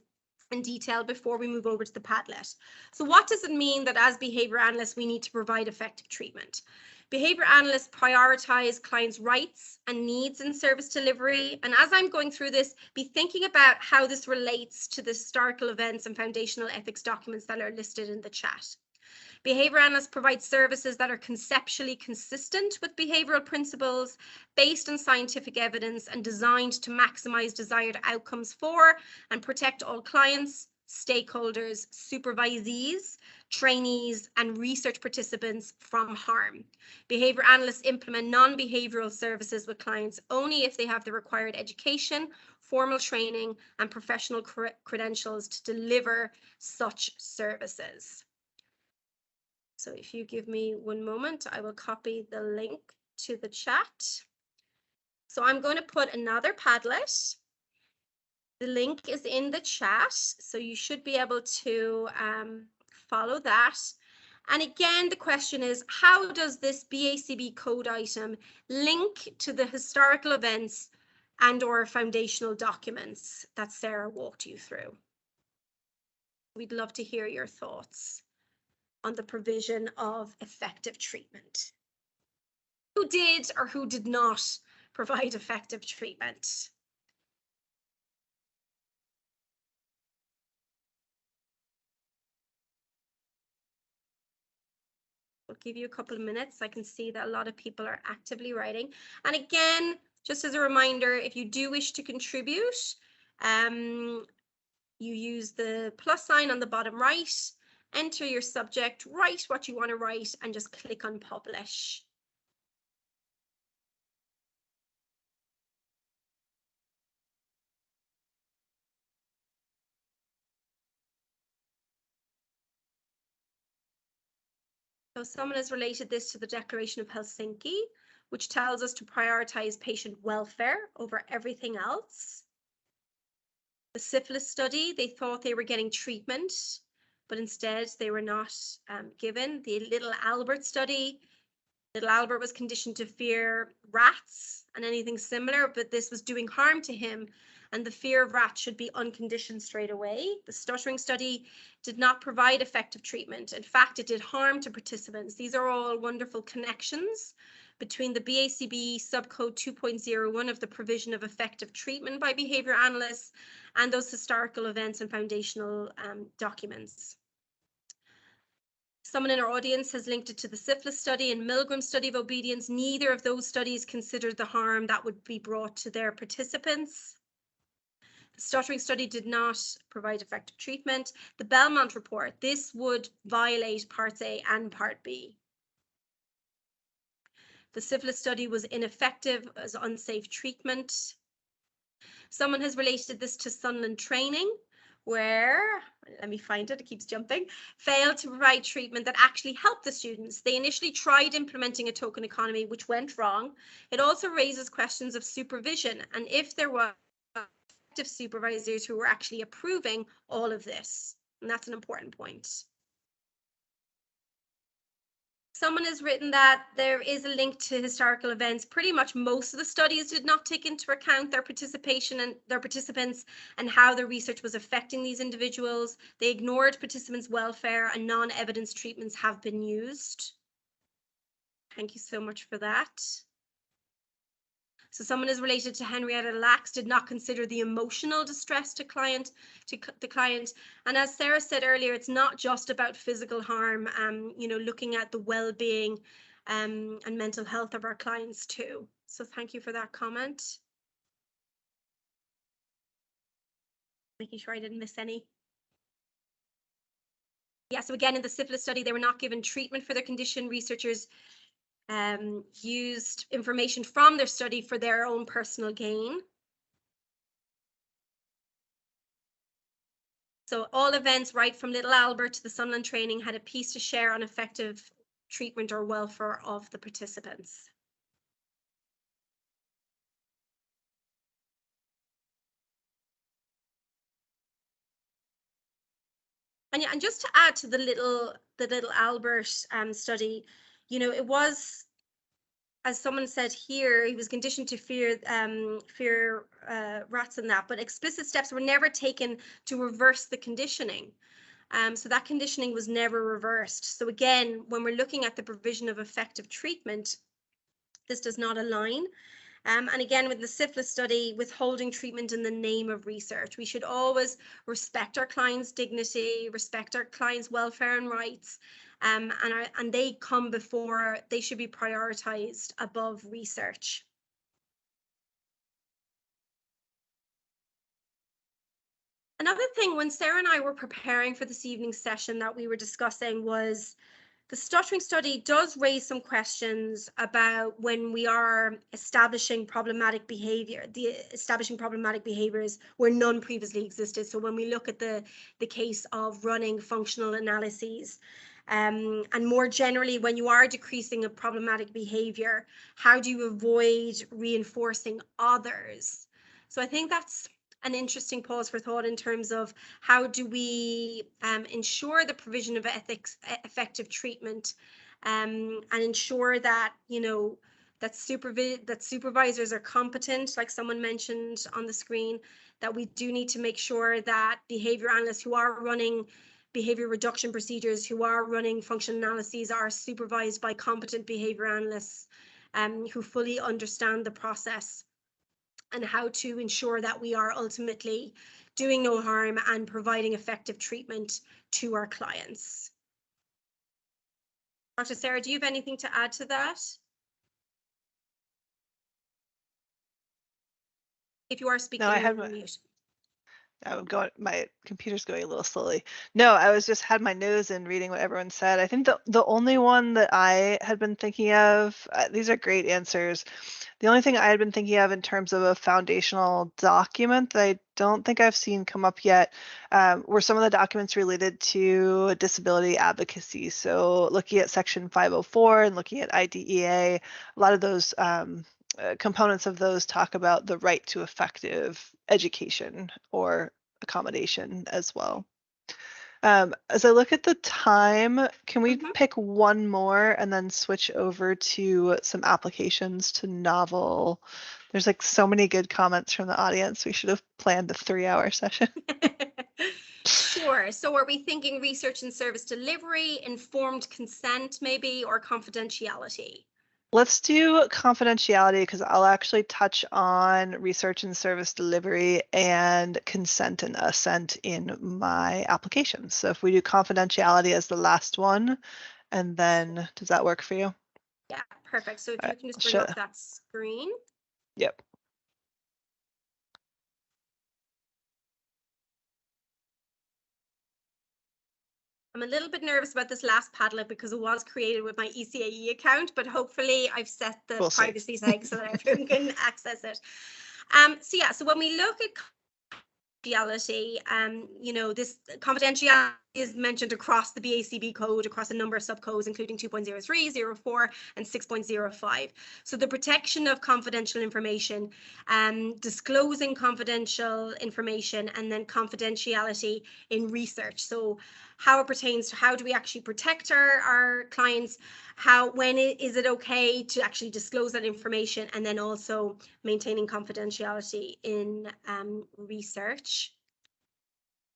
in detail before we move over to the Padlet. So what does it mean that as behavior analysts, we need to provide effective treatment? Behavior analysts prioritize clients' rights and needs in service delivery. And as I'm going through this, be thinking about how this relates to the historical events and foundational ethics documents that are listed in the chat. Behavior analysts provide services that are conceptually consistent with behavioral principles, based on scientific evidence, and designed to maximize desired outcomes for and protect all clients, stakeholders, supervisees, trainees, and research participants from harm. Behavior analysts implement non-behavioral services with clients only if they have the required education, formal training, and professional credentials to deliver such services. So if you give me one moment, I will copy the link to the chat. So I'm going to put another Padlet. The link is in the chat, so you should be able to follow that. And again, the question is, how does this BACB code item link to the historical events and/or foundational documents that Sarah walked you through? We'd love to hear your thoughts on the provision of effective treatment. Who did or who did not provide effective treatment? I'll give you a couple of minutes. I can see that a lot of people are actively writing. And again, just as a reminder, if you do wish to contribute, you use the plus sign on the bottom right, enter your subject, write what you want to write, and just click on publish. So someone has related this to the Declaration of Helsinki, which tells us to prioritize patient welfare over everything else. The syphilis study, they thought they were getting treatment, but instead they were not given. The Little Albert study, Little Albert was conditioned to fear rats and anything similar, but this was doing harm to him, and the fear of rats should be unconditioned straight away. The Stuttering study did not provide effective treatment. In fact, it did harm to participants. These are all wonderful connections between the BACB subcode 2.01 of the provision of effective treatment by behavior analysts and those historical events and foundational documents. Someone in our audience has linked it to the syphilis study and Milgram's study of obedience. Neither of those studies considered the harm that would be brought to their participants. The stuttering study did not provide effective treatment. The Belmont report, this would violate Parts A and Part B. The syphilis study was ineffective as unsafe treatment. Someone has related this to Sunland training, where, let me find it, it keeps jumping, failed to provide treatment that actually helped the students. They initially tried implementing a token economy, which went wrong. It also raises questions of supervision and if there were effective supervisors who were actually approving all of this. And that's an important point. Someone has written that there is a link to historical events. Pretty much most of the studies did not take into account their participation and their participants and how the research was affecting these individuals. They ignored participants' welfare and non-evidence treatments have been used. Thank you so much for that. So someone is related to Henrietta Lacks, did not consider the emotional distress to the client. And as Sarah said earlier, it's not just about physical harm, you know, looking at the well-being and mental health of our clients too. So thank you for that comment. Making sure I didn't miss any. Yeah, so again, in the syphilis study, they were not given treatment for their condition. Researchers used information from their study for their own personal gain. So all events, right from Little Albert to the Sunland training, had a piece to share on effective treatment or welfare of the participants. And just to add to the Little Albert study, you know, it was, as someone said here, he was conditioned to fear rats and that, but explicit steps were never taken to reverse the conditioning. So that conditioning was never reversed. So again, when we're looking at the provision of effective treatment, this does not align. And again, with the syphilis study, withholding treatment in the name of research. We should always respect our clients' dignity, respect our clients' welfare and rights, and they come before, they should be prioritized above research. Another thing, when Sarah and I were preparing for this evening's session that we were discussing was the stuttering study does raise some questions about when we are establishing problematic behavior, establishing problematic behaviors where none previously existed. So when we look at the case of running functional analyses, and more generally, when you are decreasing a problematic behavior, how do you avoid reinforcing others? So I think that's an interesting pause for thought in terms of how do we ensure the provision of effective treatment and ensure that, you know, that supervisors are competent, like someone mentioned on the screen, that we do need to make sure that behavior analysts who are running behavior reduction procedures, who are running functional analyses, are supervised by competent behavior analysts who fully understand the process and how to ensure that we are ultimately doing no harm and providing effective treatment to our clients. Dr. Sarah, do you have anything to add to that? If you are speaking, no, I have mute. My computer's going a little slowly. No, I was just had my nose in reading what everyone said. I think the only one that I had been thinking of, these are great answers. The only thing I had been thinking of in terms of a foundational document that I don't think I've seen come up yet were some of the documents related to disability advocacy. So looking at Section 504 and looking at IDEA, a lot of those components of those talk about the right to effective education or accommodation as well. As I look at the time, can we pick one more and then switch over to some applications to novel? There's like so many good comments from the audience. We should have planned a 3-hour session. Sure. So are we thinking research and service delivery, informed consent maybe, or confidentiality? let's do confidentiality because I'll actually touch on research and service delivery and consent and assent in my application. So if we do confidentiality as the last one, and then does that work for you? Yeah, perfect. So if All you right, can just bring up that screen. Yep. I'm a little bit nervous about this last Padlet because it was created with my ECAE account, but hopefully I've set the privacy tag so that everyone can access it. So yeah, so when we look at confidentiality, this confidentiality is mentioned across the BACB code, across a number of subcodes, including 2.03, 04, and 6.05. So the protection of confidential information, disclosing confidential information, and then confidentiality in research. So how it pertains to how do we actually protect our clients, when is it okay to actually disclose that information, and then also maintaining confidentiality in research.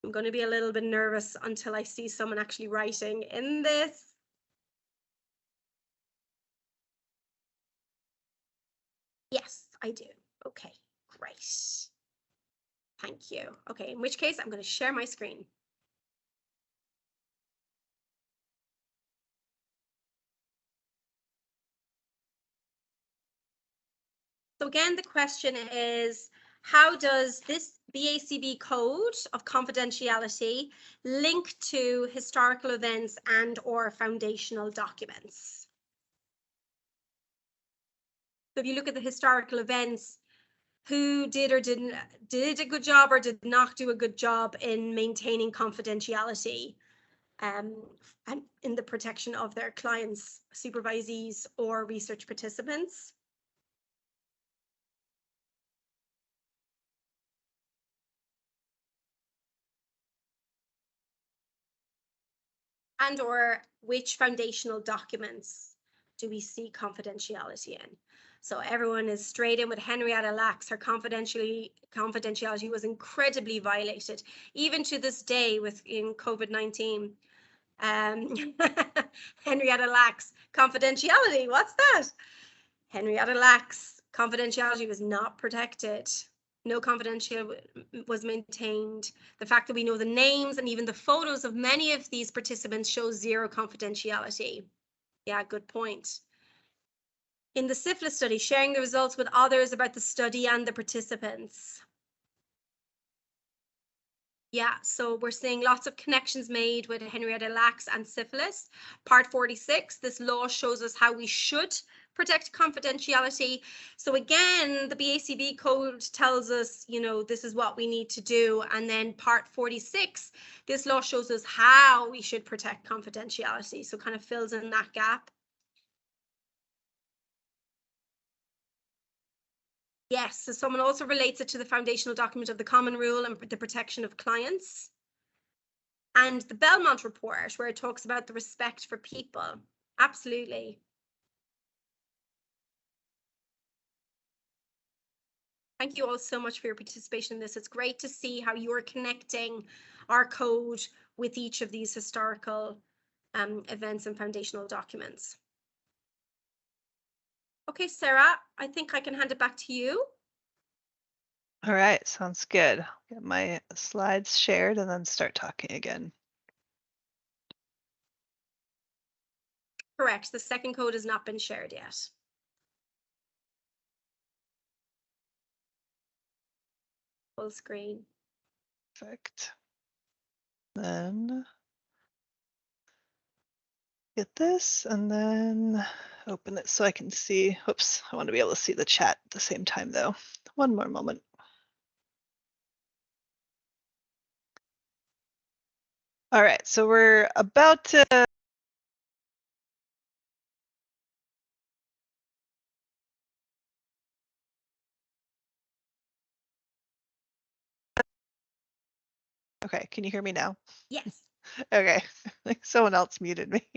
I'm going to be a little bit nervous until I see someone actually writing in this. Yes, I do. Okay, great. Thank you. Okay, in which case I'm going to share my screen. So again, the question is, how does this BACB code of confidentiality link to historical events and or foundational documents? So if you look at the historical events, who did or did a good job or did not do a good job in maintaining confidentiality and in the protection of their clients, supervisees, or research participants? And or which foundational documents do we see confidentiality in? So everyone is straight in with Henrietta Lacks. Her confidentiality was incredibly violated, even to this day in COVID-19. Henrietta Lacks, confidentiality, what's that? Henrietta Lacks, confidentiality was not protected. No confidentiality was maintained. The fact that we know the names and even the photos of many of these participants shows zero confidentiality. Yeah, good point. In the syphilis study, sharing the results with others about the study and the participants. Yeah, so we're seeing lots of connections made with Henrietta Lacks and syphilis. Part 46, this law shows us how we should protect confidentiality. So again, the BACB code tells us, this is what we need to do. And then part 46, this law shows us how we should protect confidentiality. So kind of fills in that gap. Yes, so someone also relates it to the foundational document of the common rule and the protection of clients. And the Belmont report, where it talks about the respect for people. Absolutely. Thank you all so much for your participation in this. It's great to see how you're connecting our code with each of these historical events and foundational documents. Okay, Sarah, I think I can hand it back to you. All right, sounds good. I'll get my slides shared and then start talking again. Correct. The second code has not been shared yet. Full screen. Perfect. Then get this and then open it so I can see. Oops, I want to be able to see the chat at the same time though. One more moment. All right, so we're about to okay, can you hear me now? Yes. Okay, like someone else muted me.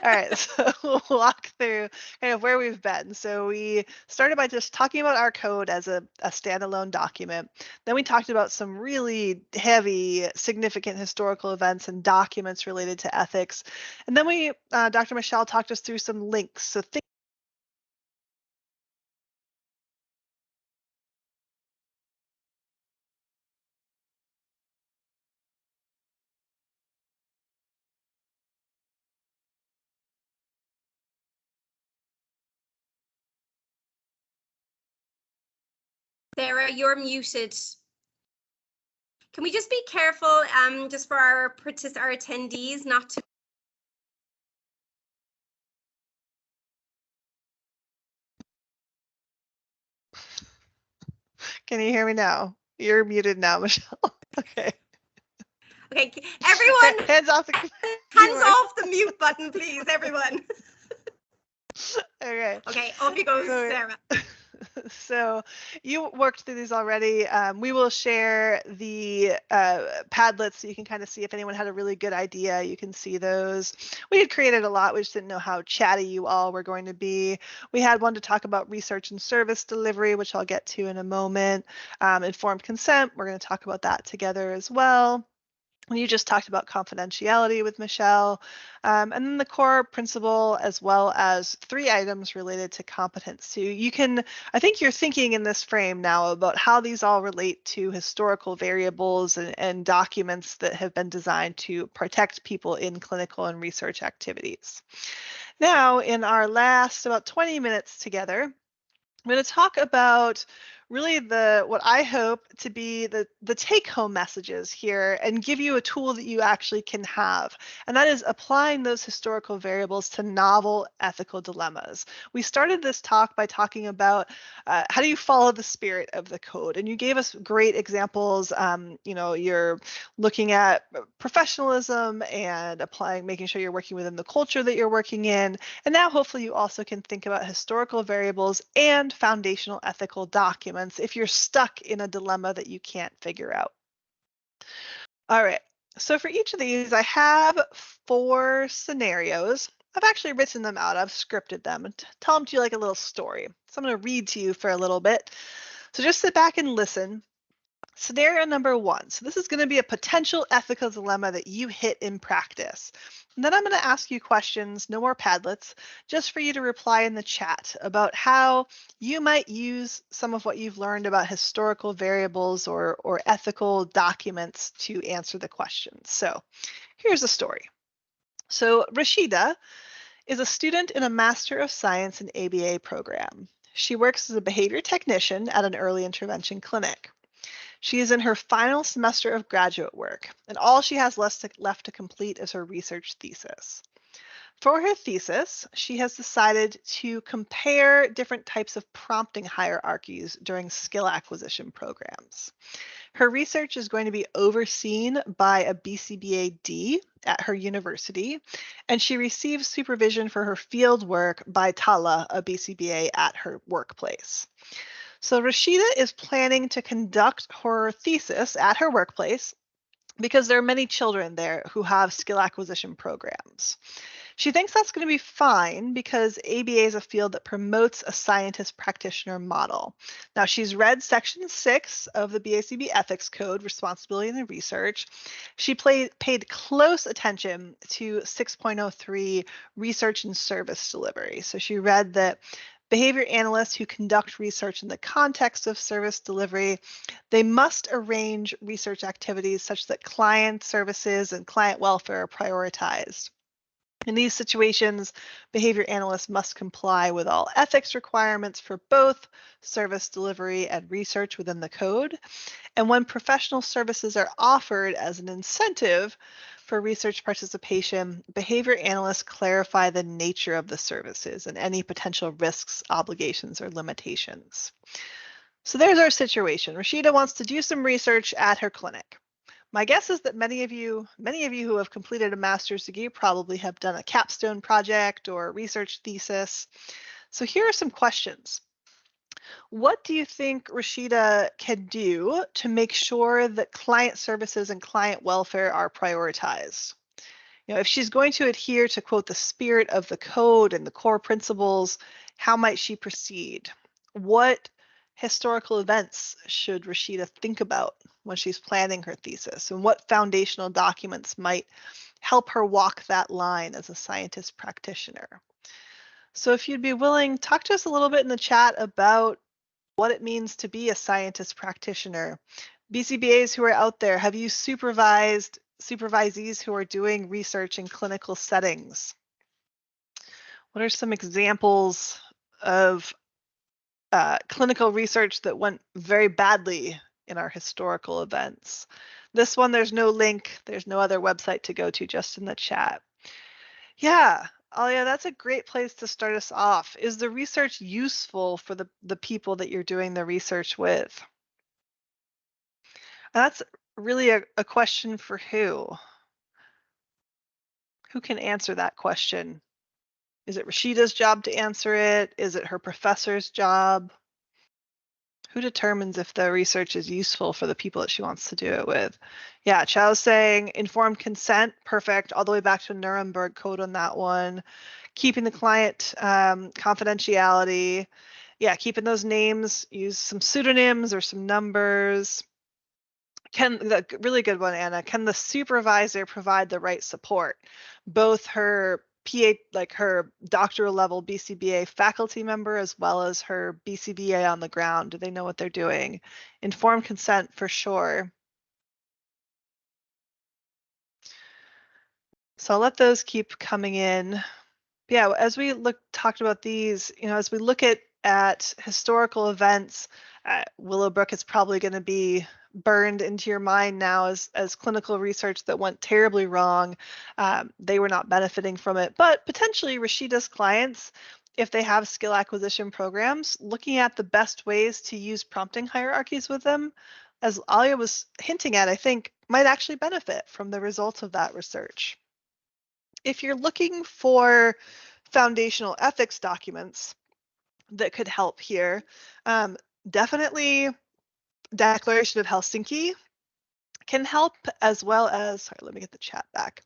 All right, so we'll walk through kind of where we've been. So we started by just talking about our code as a standalone document. Then we talked about some really heavy, significant historical events and documents related to ethics. And then Dr. Michelle talked us through some links. So Sarah, you're muted. Can we just be careful, just for our attendees, not to. Can you hear me now? You're muted now, Michelle. Okay. Okay, everyone, hands off the hands off the mute button, please, everyone. Okay. Okay, off you go, Sarah. So you worked through these already. We will share the Padlets so you can kind of see if anyone had a really good idea. You can see those. We had created a lot. We just didn't know how chatty you all were going to be. We had one to talk about research and service delivery, which I'll get to in a moment. Informed consent, we're going to talk about that together as well. You just talked about confidentiality with Michelle, and then the core principle, as well as 3 items related to competence. So you can, I think you're thinking in this frame now about how these all relate to historical variables and documents that have been designed to protect people in clinical and research activities. Now, in our last about 20 minutes together, I'm going to talk about really what I hope to be the take-home messages here and give you a tool that you actually can have. And that is applying those historical variables to novel ethical dilemmas. We started this talk by talking about how do you follow the spirit of the code? And you gave us great examples. You're looking at professionalism and applying, making sure you're working within the culture that you're working in. And now hopefully you also can think about historical variables and foundational ethical documents if you're stuck in a dilemma that you can't figure out. All right, so for each of these, I have 4 scenarios. I've actually written them out. I've scripted them and tell them to you like a little story. So I'm going to read to you for a little bit. So just sit back and listen. Scenario number 1. So this is going to be a potential ethical dilemma that you hit in practice. And then I'm going to ask you questions, no more Padlets, just for you to reply in the chat about how you might use some of what you've learned about historical variables or ethical documents to answer the questions. So here's a story. So Rashida is a student in a Master of Science in ABA program. She works as a behavior technician at an early intervention clinic. She is in her final semester of graduate work, and all she has left to complete is her research thesis. For her thesis, she has decided to compare different types of prompting hierarchies during skill acquisition programs. Her research is going to be overseen by a BCBA-D at her university, and she receives supervision for her field work by Tala, a BCBA at her workplace. So Rashida is planning to conduct her thesis at her workplace because there are many children there who have skill acquisition programs. She thinks that's going to be fine because ABA is a field that promotes a scientist practitioner model. Now, she's read Section 6 of the BACB Ethics Code, Responsibility in the Research. She paid close attention to 6.03, Research and Service Delivery. So she read that behavior analysts who conduct research in the context of service delivery, they must arrange research activities such that client services and client welfare are prioritized. In these situations, behavior analysts must comply with all ethics requirements for both service delivery and research within the code. And when professional services are offered as an incentive for research participation, behavior analysts clarify the nature of the services and any potential risks, obligations, or limitations. So there's our situation. Rashida wants to do some research at her clinic. My guess is that many of you who have completed a master's degree probably have done a capstone project or a research thesis. So here are some questions. What do you think Rashida can do to make sure that client services and client welfare are prioritized? If she's going to adhere to, quote, the spirit of the code and the core principles, how might she proceed? What historical events should Rashida think about when she's planning her thesis? And what foundational documents might help her walk that line as a scientist practitioner? So if you'd be willing, talk to us a little bit in the chat about what it means to be a scientist practitioner. BCBAs who are out there, have you supervised supervisees who are doing research in clinical settings? What are some examples of clinical research that went very badly in our historical events. This one, there's no link. There's no other website to go to, just in the chat. Yeah, Alia, that's a great place to start us off. Is the research useful for the people that you're doing the research with? And that's really a question for who? Who can answer that question? Is it Rashida's job to answer it? Is it her professor's job? Who determines if the research is useful for the people that she wants to do it with? Yeah, Chao's saying informed consent, perfect, all the way back to Nuremberg Code on that one. Keeping the client confidentiality. Yeah, keeping those names, use some pseudonyms or some numbers. Really good one, Anna. Can the supervisor provide the right support? Both her like her doctoral level BCBA faculty member as well as her BCBA on the ground. Do they know what they're doing? Informed consent for sure. So I'll let those keep coming in. Yeah, as we talked about these, as we look at historical events, Willowbrook is probably going to be burned into your mind now as clinical research that went terribly wrong. They were not benefiting from it, but potentially Rashida's clients, if they have skill acquisition programs, looking at the best ways to use prompting hierarchies with them, as Alia was hinting at, I think might actually benefit from the results of that research. If you're looking for foundational ethics documents that could help here, definitely Declaration of Helsinki can help, as well as, sorry, let me get the chat back.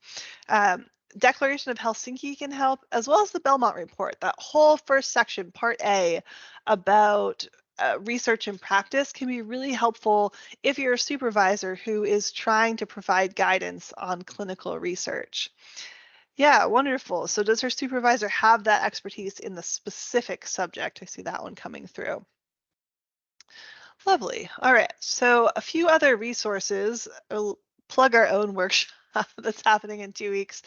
Declaration of Helsinki can help, as well as the Belmont Report. That whole first section, Part A, about research and practice can be really helpful if you're a supervisor who is trying to provide guidance on clinical research. Yeah, wonderful. So does her supervisor have that expertise in the specific subject? I see that one coming through. Lovely. All right, so a few other resources. We'll plug our own workshop that's happening in 2 weeks.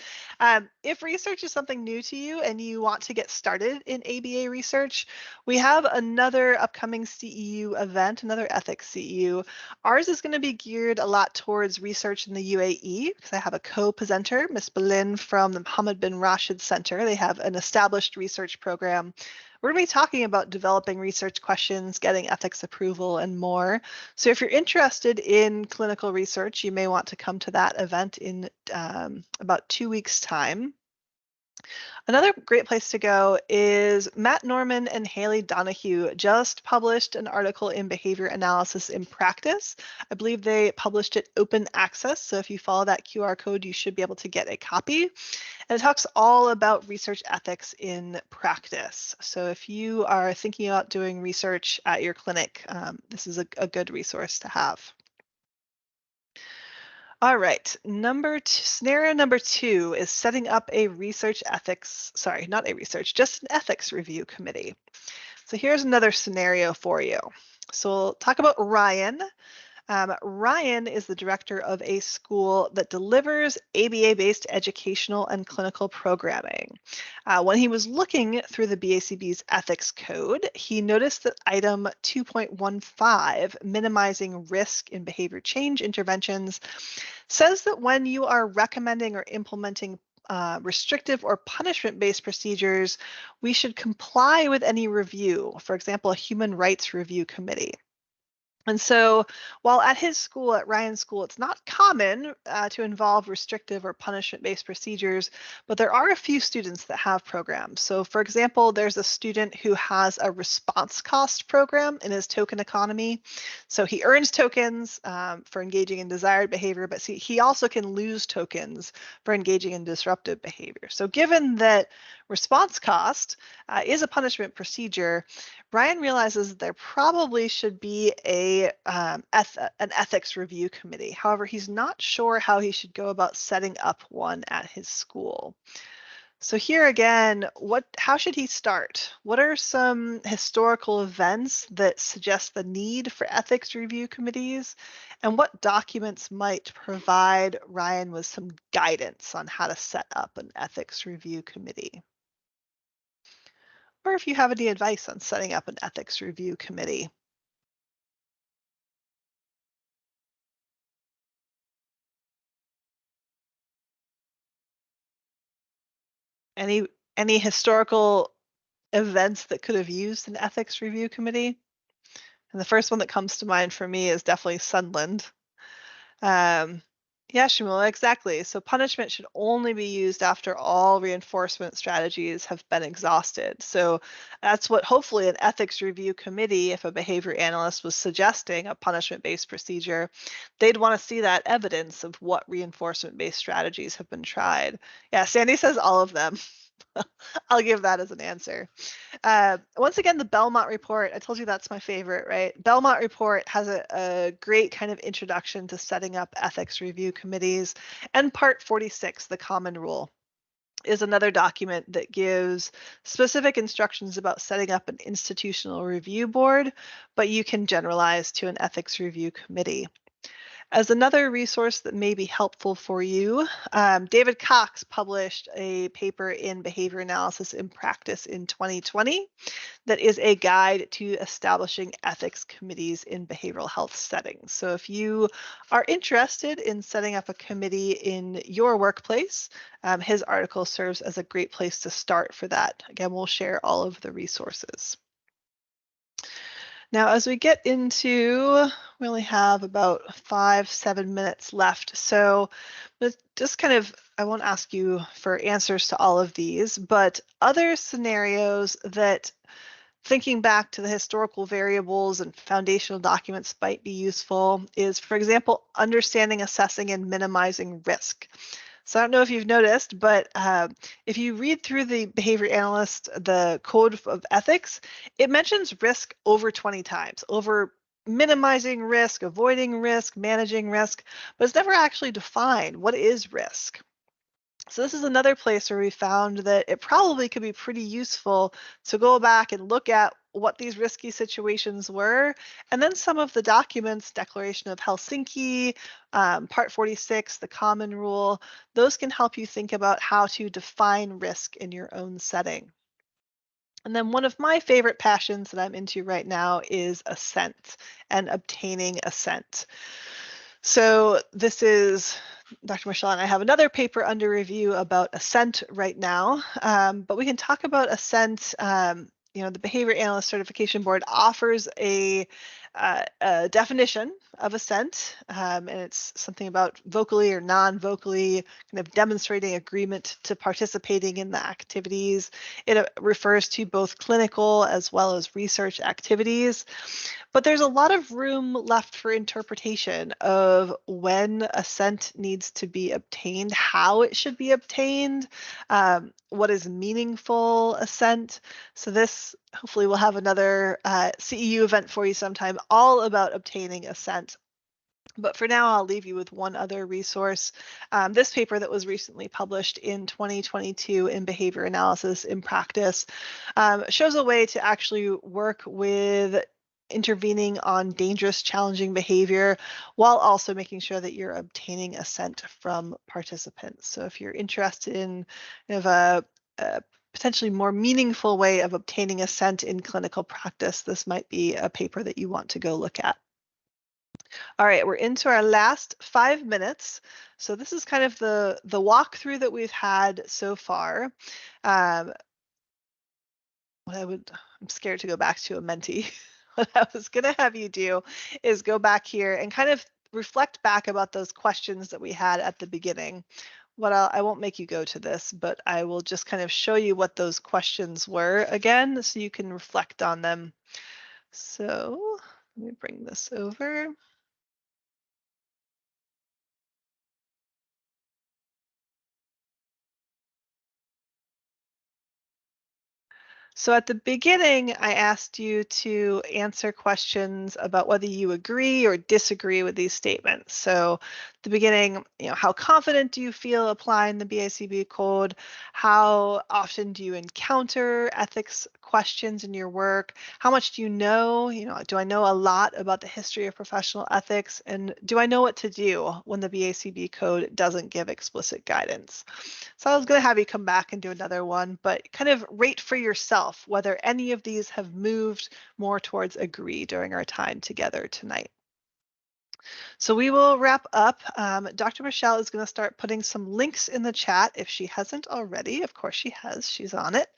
If research is something new to you and you want to get started in ABA research, we have another upcoming CEU event, another ethics CEU. Ours is going to be geared a lot towards research in the UAE, because I have a co-presenter, Ms. Belin from the Mohammed bin Rashid Center. They have an established research program. We're going to be talking about developing research questions, getting ethics approval, and more. So if you're interested in clinical research, you may want to come to that event in about 2 weeks' time. Another great place to go is Matt Norman and Haley Donahue just published an article in Behavior Analysis in Practice. I believe they published it open access, so if you follow that QR code, you should be able to get a copy. And it talks all about research ethics in practice. So if you are thinking about doing research at your clinic, this is a good resource to have. All right, scenario number 2 is setting up a research ethics, sorry, not a research, just an ethics review committee. So here's another scenario for you. So we'll talk about Ryan. Ryan is the director of a school that delivers ABA-based educational and clinical programming. When he was looking through the BACB's ethics code, he noticed that item 2.15, minimizing risk in behavior change interventions, says that when you are recommending or implementing restrictive or punishment-based procedures, we should comply with any review, for example, a human rights review committee. And so while at his school, at Ryan's school, it's not common to involve restrictive or punishment-based procedures, but there are a few students that have programs. So for example, there's a student who has a response cost program in his token economy. So he earns tokens for engaging in desired behavior, but see, he also can lose tokens for engaging in disruptive behavior. So given that response cost is a punishment procedure, Ryan realizes that there probably should be an ethics review committee. However, he's not sure how he should go about setting up one at his school. So here again, how should he start? What are some historical events that suggest the need for ethics review committees? And what documents might provide Ryan with some guidance on how to set up an ethics review committee? or if you have any advice on setting up an ethics review committee. Any historical events that could have used an ethics review committee? And the first one that comes to mind for me is definitely Sunderland. Yeah, Shimula, exactly. So punishment should only be used after all reinforcement strategies have been exhausted. So that's what hopefully an ethics review committee, if a behavior analyst was suggesting a punishment-based procedure, they'd want to see that evidence of what reinforcement-based strategies have been tried. Yeah, Sandy says all of them. I'll give that as an answer. Once again, the Belmont report, I told you that's my favorite, right? Belmont report has a great kind of introduction to setting up ethics review committees. And part 46, the common rule, is another document that gives specific instructions about setting up an institutional review board, but you can generalize to an ethics review committee. As another resource that may be helpful for you, David Cox published a paper in Behavior Analysis in Practice in 2020 that is a guide to establishing ethics committees in behavioral health settings. So if you are interested in setting up a committee in your workplace, his article serves as a great place to start for that. Again, we'll share all of the resources. Now, as we get into, we only have about 5-7 minutes left. So just kind of, I won't ask you for answers to all of these, but other scenarios that thinking back to the historical variables and foundational documents might be useful is, for example, understanding, assessing, and minimizing risk. So I don't know if you've noticed, but if you read through the Behavior Analyst, the Code of Ethics, it mentions risk over 20 times, over minimizing risk, avoiding risk, managing risk, but it's never actually defined what is risk. So this is another place where we found that it probably could be pretty useful to go back and look at what these risky situations were, and then some of the documents, Declaration of Helsinki, Part 46, the Common Rule, those can help you think about how to define risk in your own setting. And then one of my favorite passions that I'm into right now is assent and obtaining assent. So this is, Dr. Michelle and I have another paper under review about assent right now, but we can talk about assent. The Behavior Analyst Certification Board offers a definition of assent, and it's something about vocally or non-vocally kind of demonstrating agreement to participating in the activities. It refers to both clinical as well as research activities. But there's a lot of room left for interpretation of when assent needs to be obtained, how it should be obtained, what is meaningful assent. So this hopefully we'll have another CEU event for you sometime all about obtaining assent. But for now, I'll leave you with one other resource. This paper that was recently published in 2022 in Behavior Analysis in Practice shows a way to actually work with intervening on dangerous, challenging behavior while also making sure that you're obtaining assent from participants. So if you're interested in kind of a potentially more meaningful way of obtaining assent in clinical practice, this might be a paper that you want to go look at. All right, we're into our last 5 minutes. So this is kind of the walkthrough that we've had so far. I'm scared to go back to a Menti. What I was going to have you do is go back here and kind of reflect back about those questions that we had at the beginning. I won't make you go to this, but I will just kind of show you what those questions were again, so you can reflect on them. So let me bring this over. So at the beginning, I asked you to answer questions about whether you agree or disagree with these statements. So at the beginning, how confident do you feel applying the BACB code? How often do you encounter ethics questions in your work? How much do you know? Do I know a lot about the history of professional ethics? And do I know what to do when the BACB code doesn't give explicit guidance? So I was going to have you come back and do another one, but kind of rate for yourself whether any of these have moved more towards agree during our time together tonight. So we will wrap up. Dr. Michelle is going to start putting some links in the chat if she hasn't already. Of course she has. She's on it.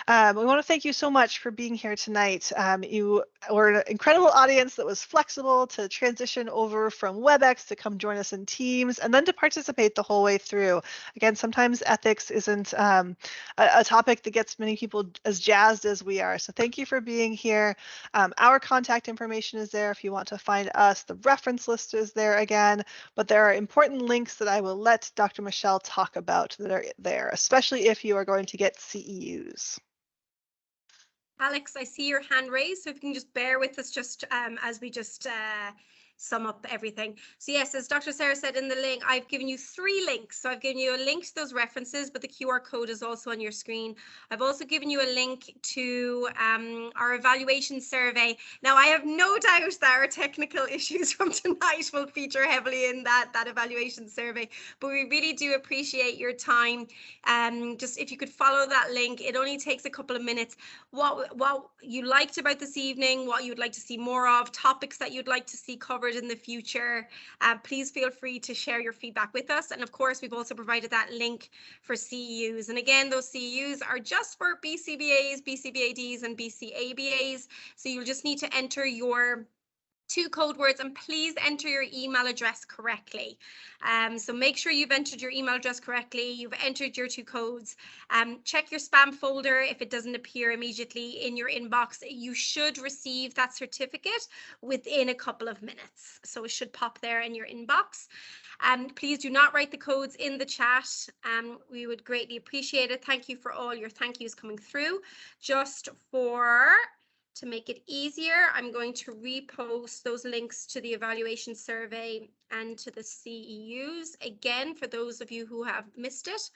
We want to thank you so much for being here tonight. You were an incredible audience that was flexible to transition over from WebEx to come join us in Teams and then to participate the whole way through. Again, sometimes ethics isn't a topic that gets many people as jazzed as we are. So thank you for being here. Our contact information is there if you want to find us. The reference list is there again, but there are important links that I will let Dr. Michelle talk about that are there, especially if you are going to get CEUs. Alex, I see your hand raised, so if you can just bear with us just as we just sum up everything. So yes, as Dr. Sarah said in the link, I've given you 3 links. So I've given you a link to those references, but the QR code is also on your screen. I've also given you a link to our evaluation survey. Now, I have no doubt that our technical issues from tonight will feature heavily in that evaluation survey, but we really do appreciate your time. Just if you could follow that link, it only takes a couple of minutes. What you liked about this evening, what you'd like to see more of, topics that you'd like to see covered in the future, please feel free to share your feedback with us. And of course, we've also provided that link for CEUs. And again, those CEUs are just for BCBAs, BCBA-Ds, and BCABAs. So you'll just need to enter your 2 code words, and please enter your email address correctly. So make sure you've entered your email address correctly, you've entered your 2 codes. Check your spam folder if it doesn't appear immediately in your inbox. You should receive that certificate within a couple of minutes. So it should pop there in your inbox. Please do not write the codes in the chat. We would greatly appreciate it. Thank you for all your thank yous coming through. To make it easier, I'm going to repost those links to the evaluation survey and to the CEUs again for those of you who have missed it.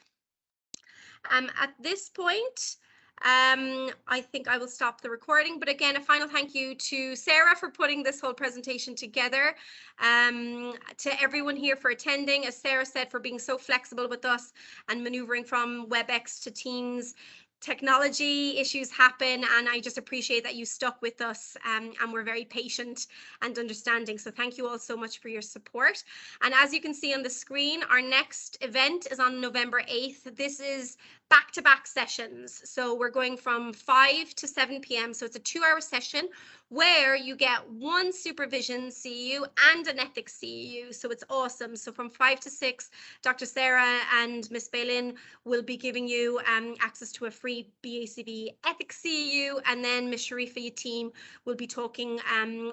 At this point, I think I will stop the recording, but again, a final thank you to Sarah for putting this whole presentation together, to everyone here for attending, as Sarah said, for being so flexible with us and maneuvering from WebEx to Teams. Technology issues happen, and I just appreciate that you stuck with us and were very patient and understanding. So thank you all so much for your support. And as you can see on the screen, our next event is on November 8th. This is back-to-back sessions. So we're going from 5 to 7 p.m. So it's a 2-hour session where you get 1 supervision CEU and an ethics CEU. So it's awesome. So from 5 to 6, Dr. Sarah and Miss Bailin will be giving you access to a free BACB ethics CEU, and then Miss Sharifa Yateem will be talking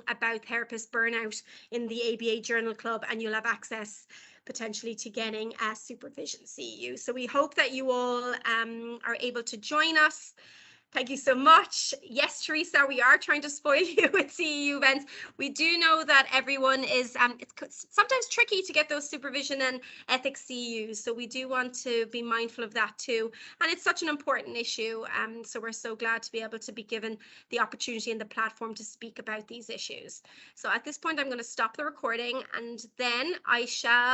about therapist burnout in the ABA Journal Club, and you'll have access potentially to getting a supervision CEU. So we hope that you all are able to join us. Thank you so much. Yes, Teresa, we are trying to spoil you with CEU events. We do know that everyone is, it's sometimes tricky to get those supervision and ethics CEUs. So we do want to be mindful of that too. And it's such an important issue. So we're so glad to be able to be given the opportunity and the platform to speak about these issues. So at this point, I'm going to stop the recording, and then I shall